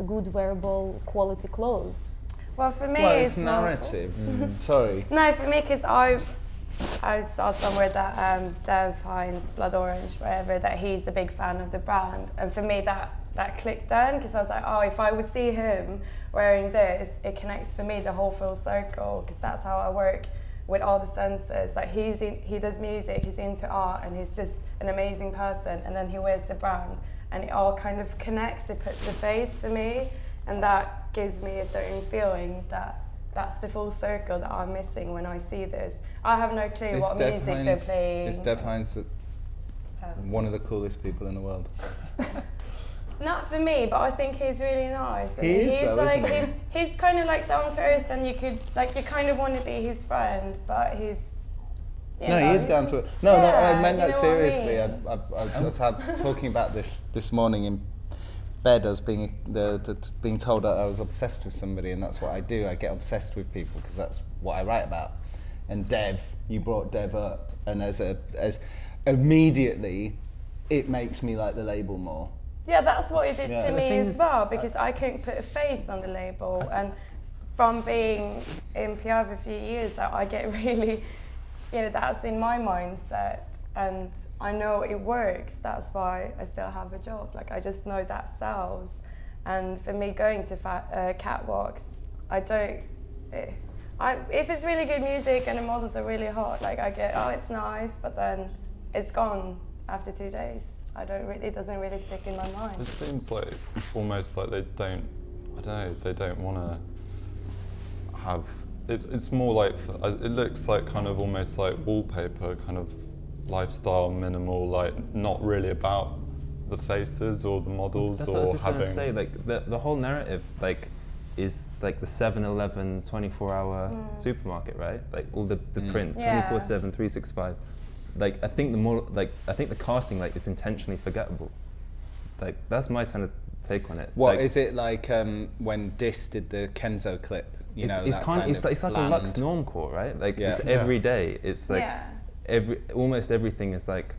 good wearable quality clothes. Well, for me, Well, it's narrative. Sorry. No, for me, because I saw somewhere that Dev Hines, Blood Orange, wherever, that he's a big fan of the brand, and for me that clicked then, because I was like, oh, if I would see him wearing this, it connects for me the whole full circle, because that's how I work with all the senses. Like he does music, he's into art, and he's just an amazing person, and then he wears the brand, and it all kind of connects, it puts a face for me, and that gives me a certain feeling that that's the full circle that I'm missing when I see this. I have no clue what music they're playing. Is Dev Hines one of the coolest people in the world? Not for me, but I think he's really nice. He is, he's though, like isn't he's kind of like down to earth, and you kind of want to be his friend, but he's. No, he is down to it. No, I meant that seriously. I mean? I was talking about this morning in bed. I was being told that I was obsessed with somebody, and that's what I do. I get obsessed with people because that's what I write about. And Dev, you brought Dev up, and as immediately, it makes me like the label more. Yeah, that's what it did to me as well, because I couldn't put a face on the label, and from being in PR for a few years, I get really, that's in my mindset, and I know it works. That's why I still have a job. Like, I just know that sells, and for me, going to catwalks, if it's really good music and the models are really hot, like I get, oh, it's nice, but then it's gone after 2 days. It doesn't really stick in my mind. It seems like almost like they don't want to have, it's more like, it looks like kind of almost like wallpaper, kind of lifestyle, minimal, like not really about the faces or the models. That's or what I was just having. Gonna say, like the whole narrative, like, is like the 7-Eleven 24-hour supermarket, right? Like all the print, 24/7, 365. Like I think the casting like is intentionally forgettable. Like that's my kind of take on it. What like, is it like when Dis did the Kenzo clip? It's like a Lux normcore, right? Like it's every day. It's like almost everything is like.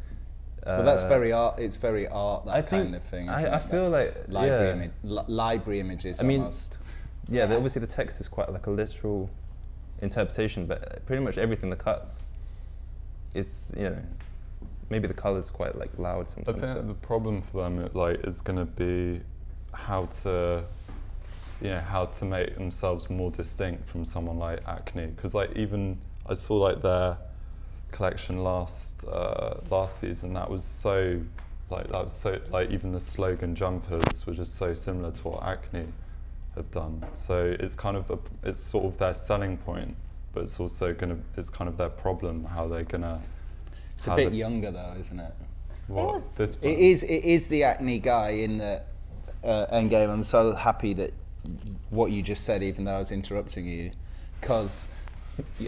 Well, that's very art. It's very art. That kind of thing. I feel like library images. I mean, almost. Yeah, obviously the text is quite like a literal interpretation, but pretty much everything, the cuts, it's maybe the colour's quite like loud sometimes. I think the problem for them is going to be how to make themselves more distinct from someone like Acne, because like even I saw like their collection last season. That was so even the slogan jumpers were just so similar to what Acne have done. So it's kind of it's sort of their selling point, but it's also it's kind of their problem, how they're gonna. It's a bit younger though, isn't it? It is the Acne guy in the Endgame. I'm so happy that what you just said, even though I was interrupting you, because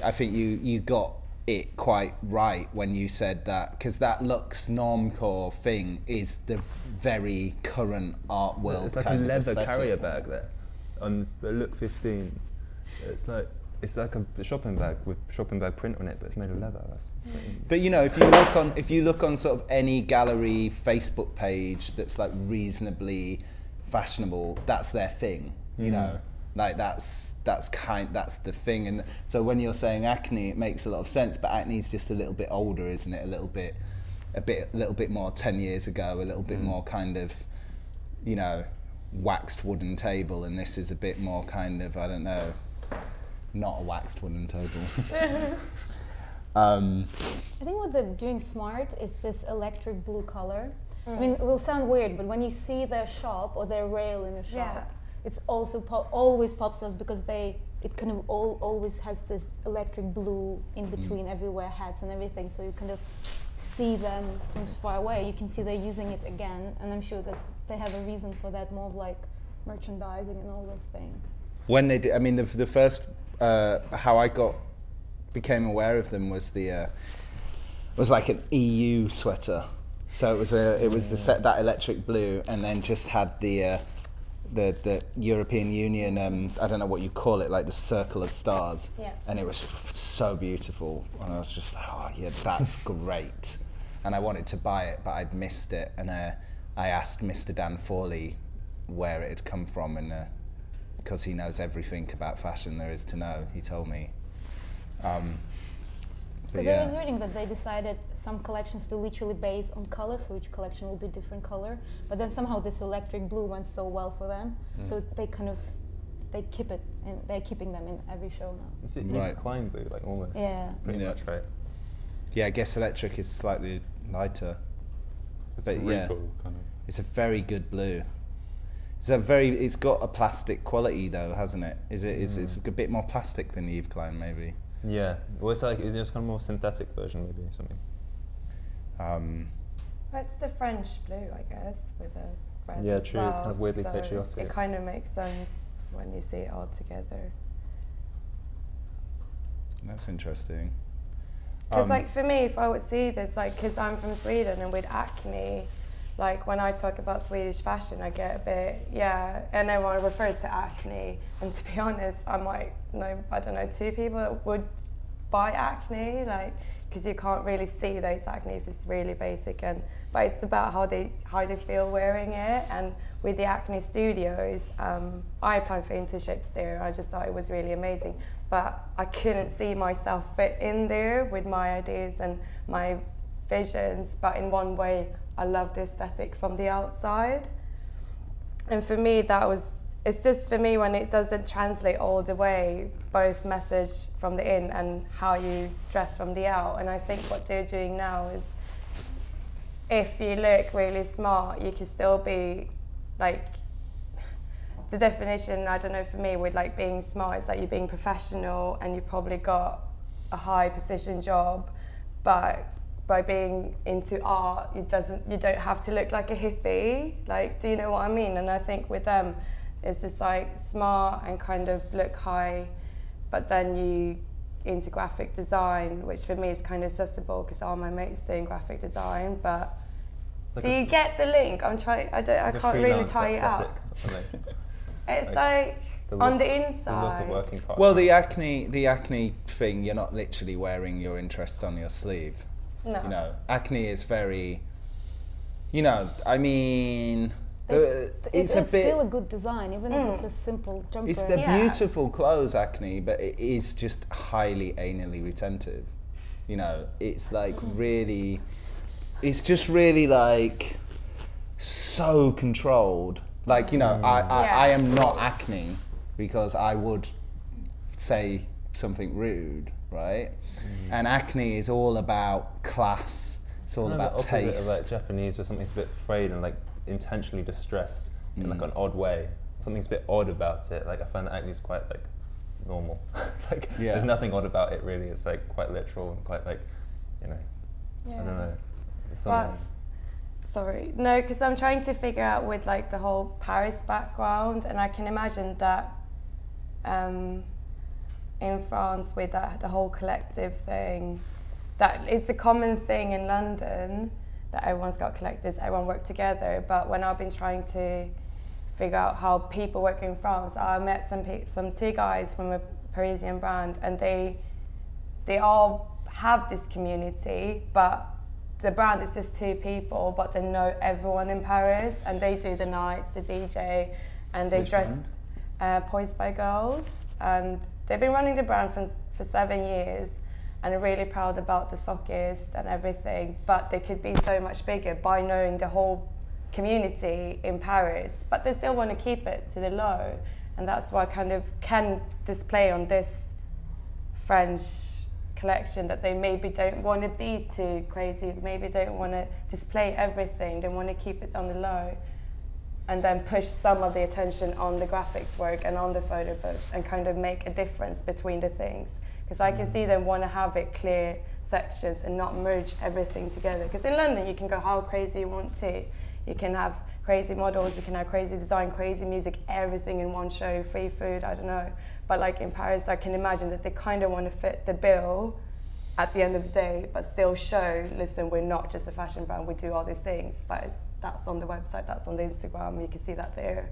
I think you got it quite right when you said that, because that Lux normcore thing is the very current art world. It's like kind a leather of carrier bag there on the Look 15. It's like a shopping bag with shopping bag print on it, but it's made of leather. But if you look on sort of any gallery Facebook page that's like reasonably fashionable, that's their thing. You know. Like that's the thing, and so when you're saying Acne, it makes a lot of sense. But Acne's just a little bit older, isn't it? A little bit more 10 years ago, a little bit more kind of, waxed wooden table, and this is a bit more kind of, I don't know, not a waxed wooden table. I think what they're doing smart is this electric blue color. I mean, it will sound weird, but when you see their shop or their rail in a shop. It's also always pops us because it kind of always has this electric blue in between everywhere, hats and everything, so you kind of see them from far away. You can see they're using it again, and I'm sure that they have a reason for that, more of like merchandising and all those things. When they did, I mean, the first how I became aware of them was was like an EU sweater. So it was the set, that electric blue, and then just had the the European Union, I don't know what you call it, like the circle of stars. Yeah. And it was so beautiful. And I was just like, oh yeah, that's great. And I wanted to buy it, but I'd missed it. And I asked Mr. Dan Forley where it had come from, and because he knows everything about fashion there is to know, he told me. Because I was reading that they decided some collections to literally base on color, so each collection will be different color. But then somehow this electric blue went so well for them, so they kind of they keep it, and they're keeping them in every show now. Is it Yves Klein blue, like almost? Yeah. Pretty much, right? Yeah, I guess electric is slightly lighter. It's But yeah. regal, kind of. It's a very good blue. It's got a plastic quality though, hasn't it? It's a bit more plastic than Yves Klein maybe. Yeah. Well, it's like it's kind of more synthetic version, maybe something. That's the French blue, I guess, with a red. Yeah, as true. Well. It's kind of weirdly So patriotic. it kind of makes sense when you see it all together. That's interesting. Because like for me, if I would see this, like, because I'm from Sweden and with acne, like when I talk about Swedish fashion, I get a bit, and everyone refers to acne. And to be honest, I might know, I don't know, 2 people that would buy acne, like, because you can't really see those acne if it's really basic. But it's about how they feel wearing it. And with the acne studios, I applied for internships there. I just thought it was really amazing. But I couldn't see myself fit in there with my ideas and my visions. But in one way, I love the aesthetic from the outside. And for me, it's just for me when it doesn't translate all the way, both message from the in and how you dress from the out. And I think what they're doing now is, if you look really smart, you can still be like, the definition, I don't know, for me with like being smart is like you're being professional and you probably got a high position job, but by being into art, you don't have to look like a hippie. Like, do you know what I mean? And I think with them, it's just like smart and kind of look high, but then you into graphic design, which for me is kind of accessible because all my mates doing graphic design. But Like do you get the link? I can't really tie it up. It's like on the inside. The look of working class. Well, the acne thing, you're not literally wearing your interest on your sleeve. No. You know, acne is very, you know, I mean, It's still a good design, even if it's a simple jumper. it's the beautiful clothes, acne, but it is just highly anally retentive. You know, it's like really, it's just really like so controlled. Like, you know, I am not acne because I would say something rude, right? And acne is all about class. It's all about the opposite taste. of like Japanese, where something's a bit frayed and like intentionally distressed in like an odd way. Something's a bit odd about it. Like I find that acne is quite like normal. Like there's nothing odd about it really. It's like quite literal and quite like, you know, I don't know. It's something. Sorry, no, because I'm trying to figure out with like the whole Paris background, and I can imagine that in France with the whole collective thing, that it's a common thing in London that everyone's got collectives, everyone work together. But when I've been trying to figure out how people work in France, I met some 2 guys from a Parisian brand, and they all have this community, but the brand is just 2 people, but they know everyone in Paris, and they do the nights, the DJ, and they Which dress Poised by Girls, and they've been running the brand for 7 years, and are really proud about the stockist and everything. But they could be so much bigger by knowing the whole community in Paris, but they still want to keep it to the low, and that's why I kind of can display on this French collection that they maybe don't want to be too crazy, maybe don't want to display everything, they want to keep it on the low, and then push some of the attention on the graphics work and on the photo books and kind of make a difference between the things. Because I can see them want to have it clear sections and not merge everything together. Because in London you can go how crazy you want to. You can have crazy models, you can have crazy design, crazy music, everything in one show, free food, I don't know. But like in Paris, I can imagine that they kind of want to fit the bill at the end of the day, but still show, listen, we're not just a fashion brand, we do all these things. But that's on the website, that's on the Instagram, you can see that there.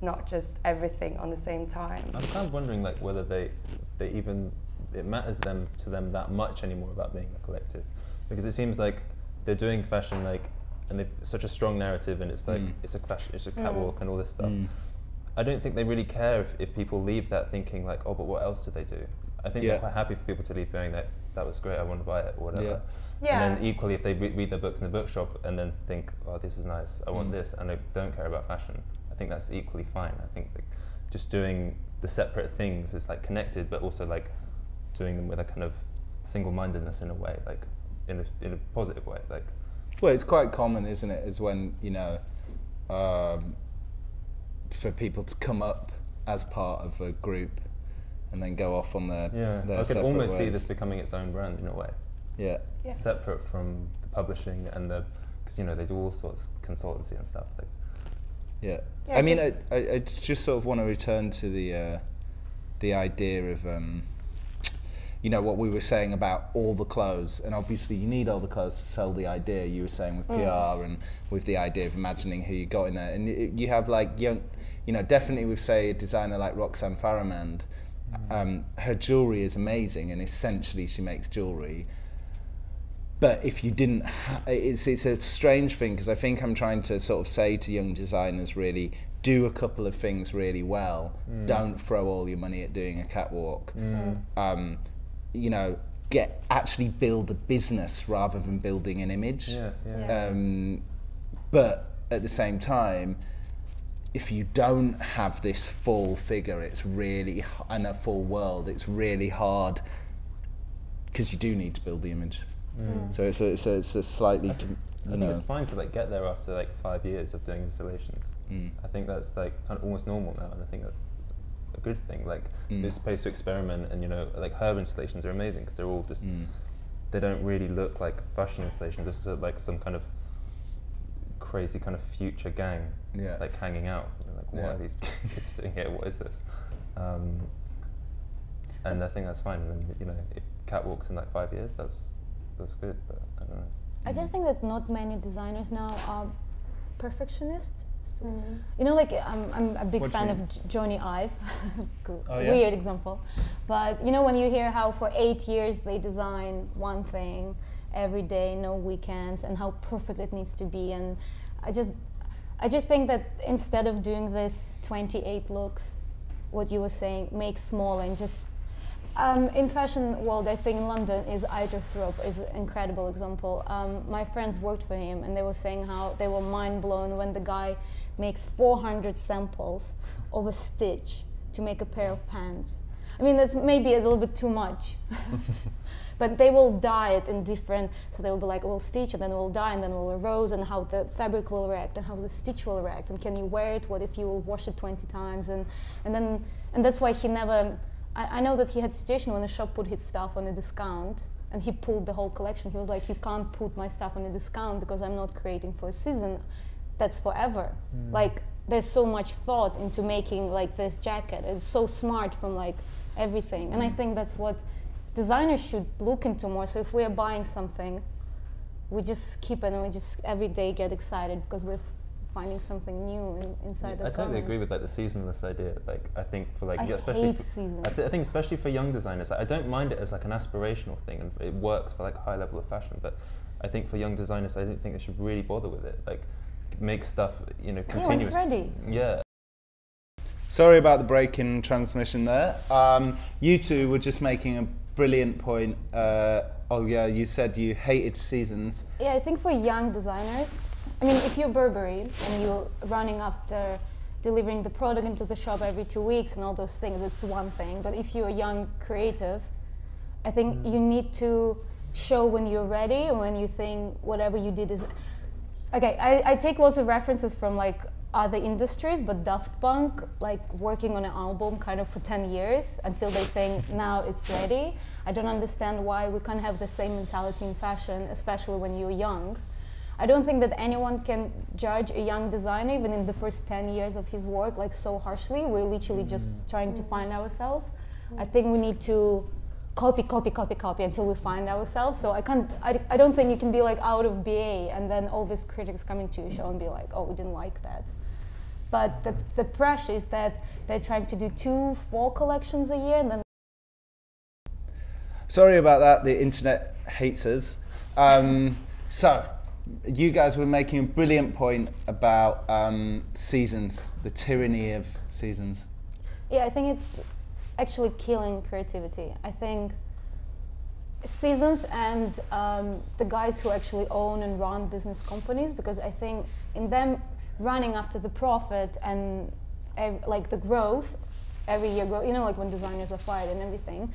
not just everything on the same time. I'm kind of wondering like whether they even, it matters to them that much anymore about being a collective, because it seems like they're doing fashion like, and they've such a strong narrative, and it's like it's a fashion, it's a catwalk and all this stuff. I don't think they really care if people leave that thinking like, oh, but what else do they do? I think they're quite happy for people to leave going that was great, I want to buy it or whatever. Yeah. And then equally, if they read their books in the bookshop and then think, oh, this is nice, I want this, and they don't care about fashion, I think that's equally fine. I think like, just doing the separate things is like connected, but also like doing them with a kind of single-mindedness in a way, like in a positive way, like. Well, it's quite common, isn't it, as when, you know, for people to come up as part of a group and then go off on their I could almost see ways. this becoming its own brand in a way. Yeah. Separate from the publishing and because, you know, they do all sorts of consultancy and stuff. Like. Yeah. Yeah, I mean, I just sort of want to return to the idea of, you know, what we were saying about all the clothes, and obviously you need all the clothes to sell the idea. You were saying with PR and with the idea of imagining who you got in there, and you have like young, you know, definitely with say a designer like Roxanne Faramand, her jewelry is amazing, and essentially she makes jewelry. But if you didn't, it's a strange thing, because I think I'm trying to sort of say to young designers, really do a couple of things really well. Don't throw all your money at doing a catwalk. You know, actually build a business rather than building an image. But at the same time, if you don't have this full figure, it's really, and a full world, it's really hard, because you do need to build the image. So it's a slightly, I think it's fine to like get there after like 5 years of doing installations. I think that's like kind of almost normal now, and I think that's a good thing. Like this space to experiment, and you know, like her installations are amazing because they're all just they don't really look like fashion installations. They're just like some kind of crazy kind of future gang, like hanging out. You're like, what are these kids doing here? What is this? And I think that's fine. And then, you know, if catwalks in like 5 years, that's good. But I don't know. I just think that not many designers now are perfectionists. You know, like I'm a big fan of Johnny Ive. Weird example, but you know, when you hear how for 8 years they design one thing every day, no weekends, and how perfect it needs to be, and I just think that instead of doing this 28 looks, what you were saying, make smaller and just. In fashion world, I think in London is Thrope is an incredible example. My friends worked for him, and they were saying how they were mind blown when the guy makes 400 samples of a stitch to make a pair of pants. I mean, that's maybe a little bit too much, but they will dye it in different. So they will be like, we'll stitch, and then we'll dye, and then we'll erose, and how the fabric will react, and how the stitch will react, and can you wear it? What if you will wash it 20 times? And that's why he never. I know that he had a situation when a shop put his stuff on a discount, and he pulled the whole collection. He was like, you can't put my stuff on a discount because I'm not creating for a season. That's forever. Like, there's so much thought into making like this jacket. It's so smart from like everything. And I think that's what designers should look into more. So if we're buying something, we just keep it, and we just every day get excited because we're finding something new inside the I totally agree with like the seasonless idea. Like I think for like especially hate seasons. I think especially for young designers, like, I don't mind it as like an aspirational thing, and it works for like a high level of fashion. But I think for young designers, I don't think they should really bother with it. Like make stuff, you know, continuous. Yeah, when it's ready. Yeah. Sorry about the break in transmission there. You two were just making a brilliant point. Olga, you said you hated seasons. Yeah, I think for young designers, I mean, if you're Burberry and you're running after delivering the product into the shop every 2 weeks and all those things, that's one thing. But if you're a young creative, I think you need to show when you're ready and when you think whatever you did is... Okay, I take lots of references from like other industries, but Daft Punk, like working on an album kind of for 10 years until they think now it's ready. I don't understand why we can't have the same mentality in fashion, especially when you're young. I don't think that anyone can judge a young designer even in the first 10 years of his work like so harshly. We're literally just trying to find ourselves. I think we need to copy until we find ourselves. So I don't think you can be like out of BA and then all these critics come into your show and be like, oh, we didn't like that. But the pressure is that they're trying to do 2-4 collections a year, and then. Sorry about that, the internet hates us. So, you guys were making a brilliant point about seasons, the tyranny of seasons. Yeah, I think it's actually killing creativity. I think seasons and the guys who actually own and run business companies, because I think in them running after the profit and like the growth, every year you know, like when designers are fired and everything,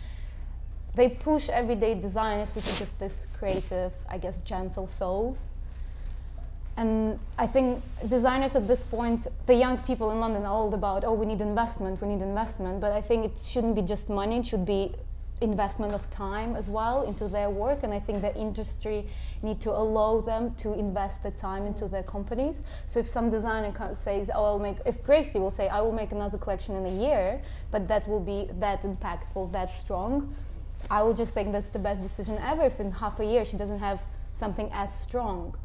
they push everyday designers, which are just this creative, I guess, gentle souls. And I think designers at this point, the young people in London are all about, oh, we need investment, but I think it shouldn't be just money, it should be investment of time as well into their work, and I think the industry need to allow them to invest the time into their companies. So if some designer says, oh, if Gracie will say, I will make another collection in a year, but that will be that impactful, that strong, I will just think that's the best decision ever if in half a year she doesn't have something as strong.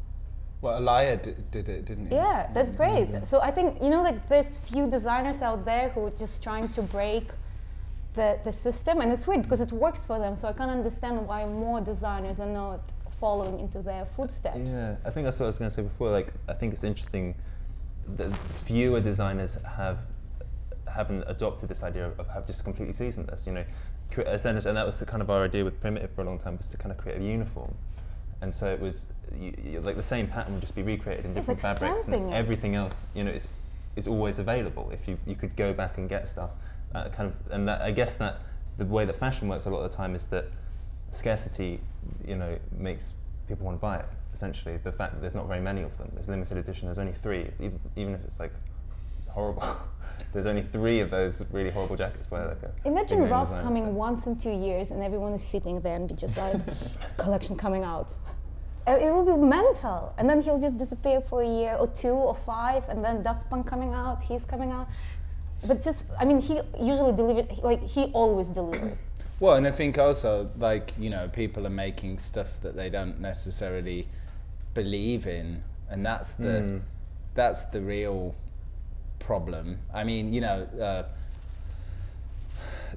Well, Alaya did it, didn't he? Yeah, that's great. So I think, you know, like there's few designers out there who are just trying to break the system, and it's weird because it works for them, so I can't understand why more designers are not following into their footsteps. Yeah, I think that's what I was going to say before. Like, I think it's interesting that fewer designers haven't adopted this idea of have just completely seasonless, you know. And that was the kind of our idea with Primitive for a long time, was to kind of create a uniform. And so it was like the same pattern would just be recreated in different fabrics, and everything else, you know, is always available. If you could go back and get stuff, I guess that the way that fashion works a lot of the time is that scarcity, you know, makes people want to buy it. Essentially, the fact that there's not very many of them, there's limited edition. There's only 3, even if it's like horrible. There's only 3 of those really horrible jackets by like a. Imagine Ralph coming once in 2 years and everyone is sitting there and be just like, collection coming out. It will be mental. And then he'll just disappear for a year or 2 or 5, and then Daft Punk coming out, he's coming out. But just, I mean, he usually delivers, like he always delivers. Well, and I think also, like, you know, people are making stuff that they don't necessarily believe in, and that's the real problem. I mean, you know,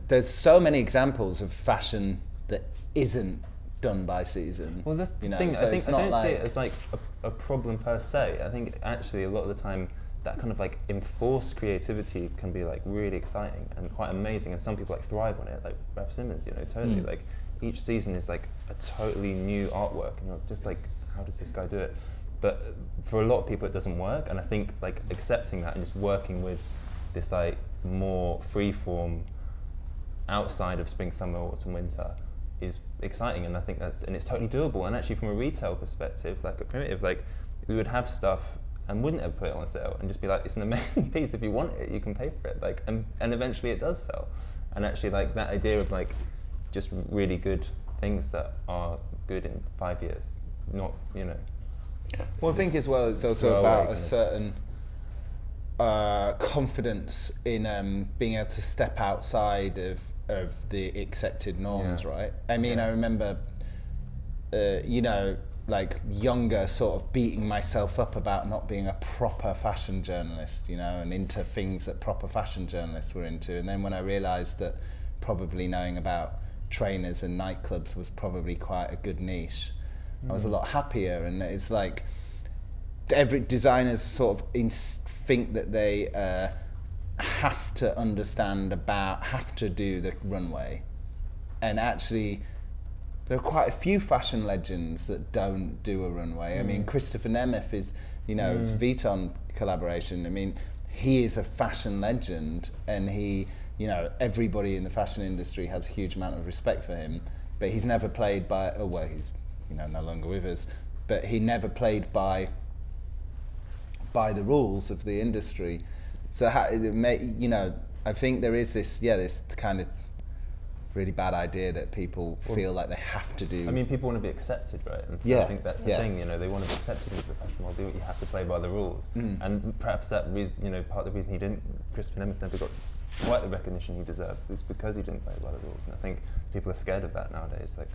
there's so many examples of fashion that isn't done by season. Well, that's the thing. So I don't see it as like a problem per se. I think actually a lot of the time that kind of like enforced creativity can be like really exciting and quite amazing, and some people like thrive on it, like Raf Simons, you know, totally. Like each season is like a totally new artwork, and you're just like, how does this guy do it? But for a lot of people it doesn't work, and I think like accepting that and just working with this like more free form outside of spring, summer, autumn, winter is exciting, and I think it's totally doable. And actually from a retail perspective, like at Primitive, like we would have stuff and wouldn't ever put it on sale and just be like, it's an amazing piece, if you want it you can pay for it, like, and eventually it does sell. And actually like that idea of like just really good things that are good in 5 years, not, you know. Well, I think as well it's also about a certain confidence in being able to step outside of the accepted norms, right? I mean, I remember, you know, like younger, sort of beating myself up about not being a proper fashion journalist, you know, and into things that proper fashion journalists were into. And then when I realised that probably knowing about trainers and nightclubs was probably quite a good niche, I was a lot happier. And it's like every designers sort of think that they have to understand about, have to do the runway, and actually there are quite a few fashion legends that don't do a runway. I mean, Christopher Nemeth is, you know, Vuitton collaboration. I mean, he is a fashion legend, and he, you know, everybody in the fashion industry has a huge amount of respect for him, but he's never played by, oh well, he's, you know, no longer with us, but he never played by the rules of the industry. So, you know, I think there is this, this kind of really bad idea that people feel like they have to do. I mean, people want to be accepted, right? And I think that's the thing, you know, they want to be accepted into the fashion world. You have to play by the rules. And perhaps that reason, you know, part of the reason Christopher Nemeth never got quite the recognition he deserved is because he didn't play by the rules. And I think people are scared of that nowadays. Like,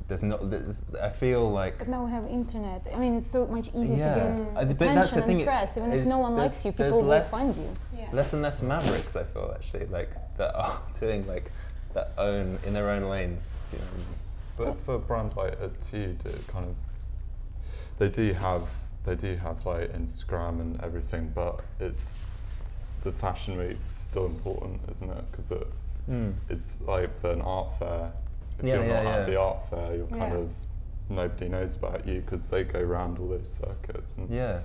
I feel like. But now we have internet. I mean, it's so much easier to but get that's the attention thing, and press. Even if no one likes you, there's people will less- find you. Yeah. Less and less mavericks, I feel, actually, like that are doing like in their own lane. You know? But for a brand like Études, it kind of they do have like Instagram and everything, but it's the fashion week's still important, isn't it? Because it's like an art fair. If you're not at the art fair, you're kind of nobody knows about you because they go around all those circuits. And No,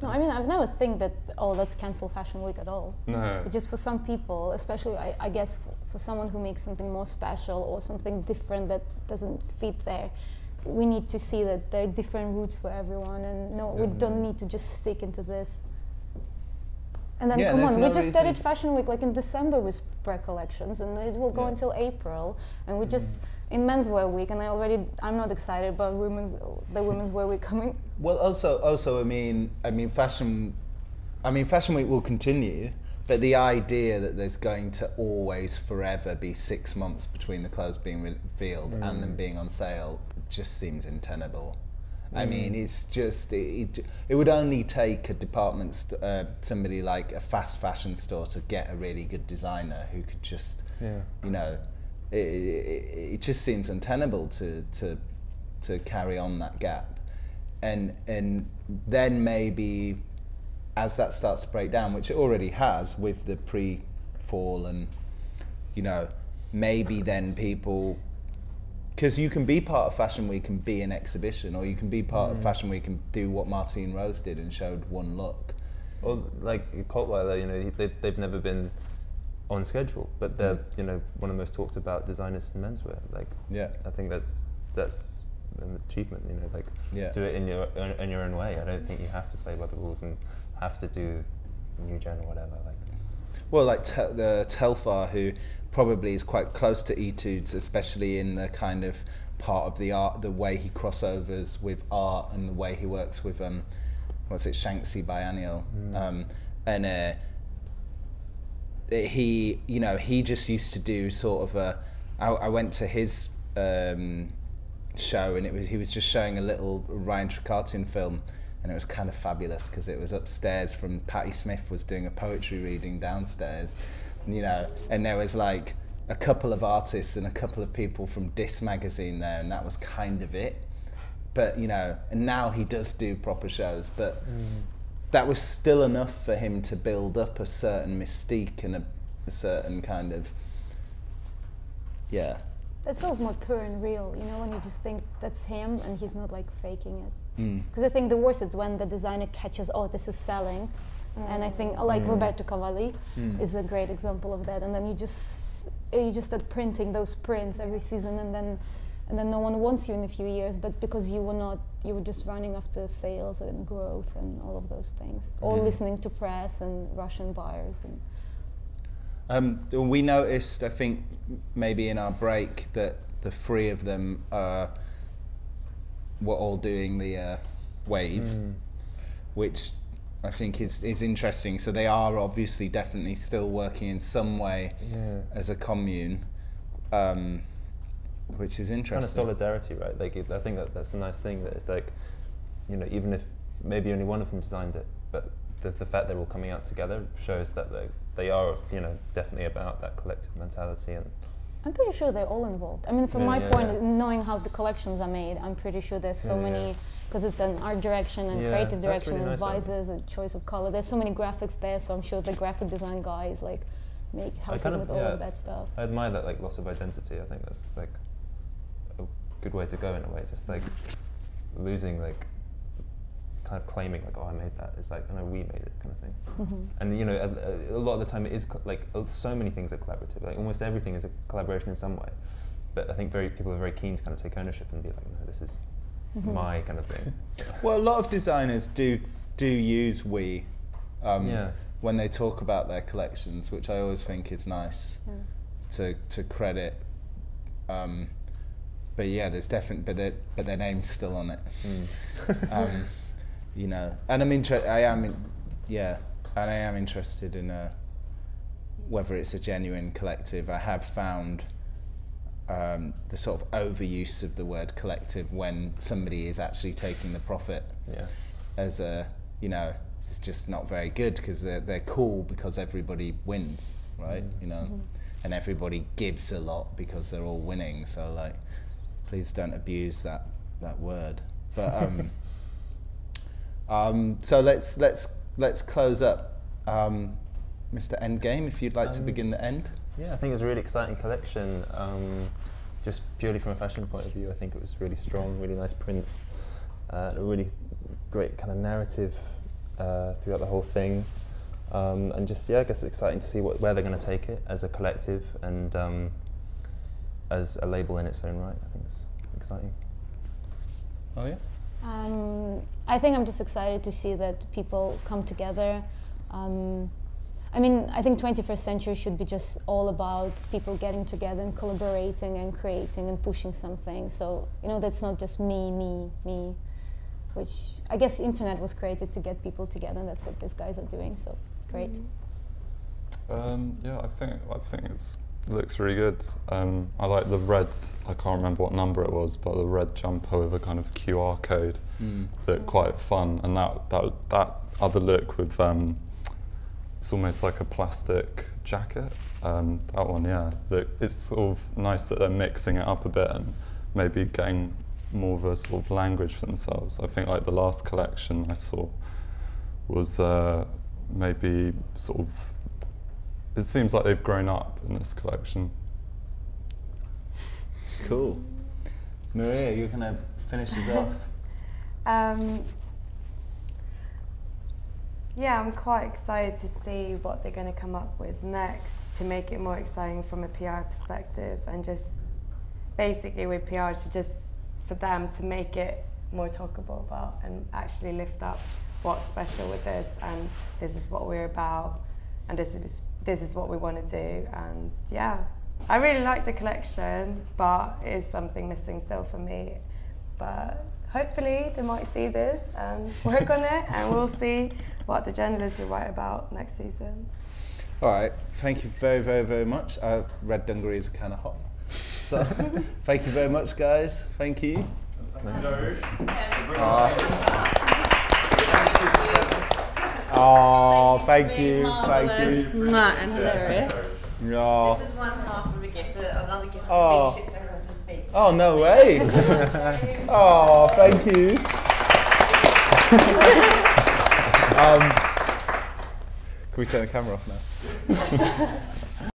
I mean, I've never think that, oh, let's cancel Fashion Week at all. No. It's just for some people, especially, I guess, for someone who makes something more special or something different that doesn't fit there, we need to see that there are different routes for everyone, and no, we don't need to just stick into this. And then, come on, we just started Fashion Week like in December with pre-collections, and it will go until April, and we just, in menswear week, and I'm not excited about the women's wear week coming. Well, also, I mean, Fashion Week will continue, but the idea that there's going to always forever be 6 months between the clothes being revealed and them being on sale just seems untenable. I mean, it's just it would only take a department somebody like a fast fashion store to get a really good designer who could just, you know, it just seems untenable to carry on that gap, and then maybe as that starts to break down, which it already has with the pre-fall, and you know, maybe then people. Because you can be part of Fashion Week and be an exhibition, or you can be part of Fashion Week and do what Martine Rose did and showed one look. Or like Cotweiler, you know, they've never been on schedule, but they're you know, one of the most talked about designers in menswear. Like, I think that's an achievement. You know, like do it in your own way. I don't think you have to play by the rules and have to do new gen or whatever. Like, well, like the Telfar, who probably is quite close to Études, especially in the kind of part of the art, the way he crossovers with art and the way he works with Shanxi Biennial, and he, you know, he just used to do sort of I went to his show, and he was just showing a little Ryan Trichartian film, and it was kind of fabulous because it was upstairs from Patti Smith was doing a poetry reading downstairs, you know, and there was like a couple of artists and a couple of people from Dis magazine there, and that was kind of it. But you know, and now he does do proper shows, but that was still enough for him to build up a certain mystique and a certain kind of That feels more pure and real, you know, when you just think that's him and he's not like faking it. Because I think the worst is when the designer catches, oh, this is selling. And I think like Roberto Cavalli is a great example of that. And then you just start printing those prints every season, and then no one wants you in a few years, but because you were just running after sales and growth and all of those things, or listening to press and Russian buyers. And we noticed, I think, maybe in our break, that the three of them were all doing the wave, which I think is interesting. So they are obviously definitely still working in some way as a commune, which is interesting. Kind of solidarity, right? Like, I think that's a nice thing, that it's like, you know, even if maybe only one of them designed it, but the fact they're all coming out together shows that they are, you know, definitely about that collective mentality. And I'm pretty sure they're all involved. I mean, from my point, knowing how the collections are made, I'm pretty sure there's so many, because it's an art direction and creative direction really and nice advisors and choice of color. There's so many graphics there, so I'm sure the graphic design guys like helping with all of that stuff. I admire that, like, loss of identity. I think that's like a good way to go in a way. Just like losing, like, kind of claiming like, oh, I made that. It's like, no, we made it, kind of thing. And you know, a lot of the time it is like so many things are collaborative. Like almost everything is a collaboration in some way. But I think people are very keen to kind of take ownership and be like, no, this is my kind of thing. Well, a lot of designers do use we when they talk about their collections, which I always think is nice to credit. But yeah, there's definitely, but their name's still on it. You know, and I am interested in whether it's a genuine collective. I have found the sort of overuse of the word collective when somebody is actually taking the profit as a, you know, it's just not very good, because they're cool because everybody wins, right? You know, and everybody gives a lot because they're all winning. So like, please don't abuse that word. But so let's close up. Mr. Endgame, if you'd like to begin the end. Yeah, I think it was a really exciting collection. Just purely from a fashion point of view, I think it was really strong, really nice prints, a really great kind of narrative throughout the whole thing, and just I guess it's exciting to see where they're going to take it as a collective and as a label in its own right. I think it's exciting. Oh yeah. I think I'm just excited to see that people come together. I mean, I think 21st century should be just all about people getting together and collaborating and creating and pushing something. So, you know, that's not just me, which I guess internet was created to get people together, and that's what these guys are doing, so great. Yeah, I think it looks really good. I like the red, I can't remember what number it was, but the red jumper with a kind of QR code looked quite fun, and that other look with it's almost like a plastic jacket. That one, yeah. It's sort of nice that they're mixing it up a bit and maybe getting more of a sort of language for themselves. I think like the last collection I saw was maybe sort of, it seems like they've grown up in this collection. Cool. Maria, you're going to finish us off. Yeah, I'm quite excited to see what they're going to come up with next to make it more exciting from a PR perspective, and just basically with PR for them to make it more talkable about and actually lift up what's special with this, and this is what we're about, and this is what we want to do. And yeah, I really like the collection, but it is something missing still for me. But hopefully they might see this and work on it, and we'll see what the journalists will write about next season. All right, thank you very, very, very much. Red dungarees are kind of hot. So, thank you very much, guys. Thank you. Oh, thank you. And hilarious. Oh. This is one half of a gift, another gift is being shipped over as we speak. Oh, no way. Oh, thank you. Can we turn the camera off now?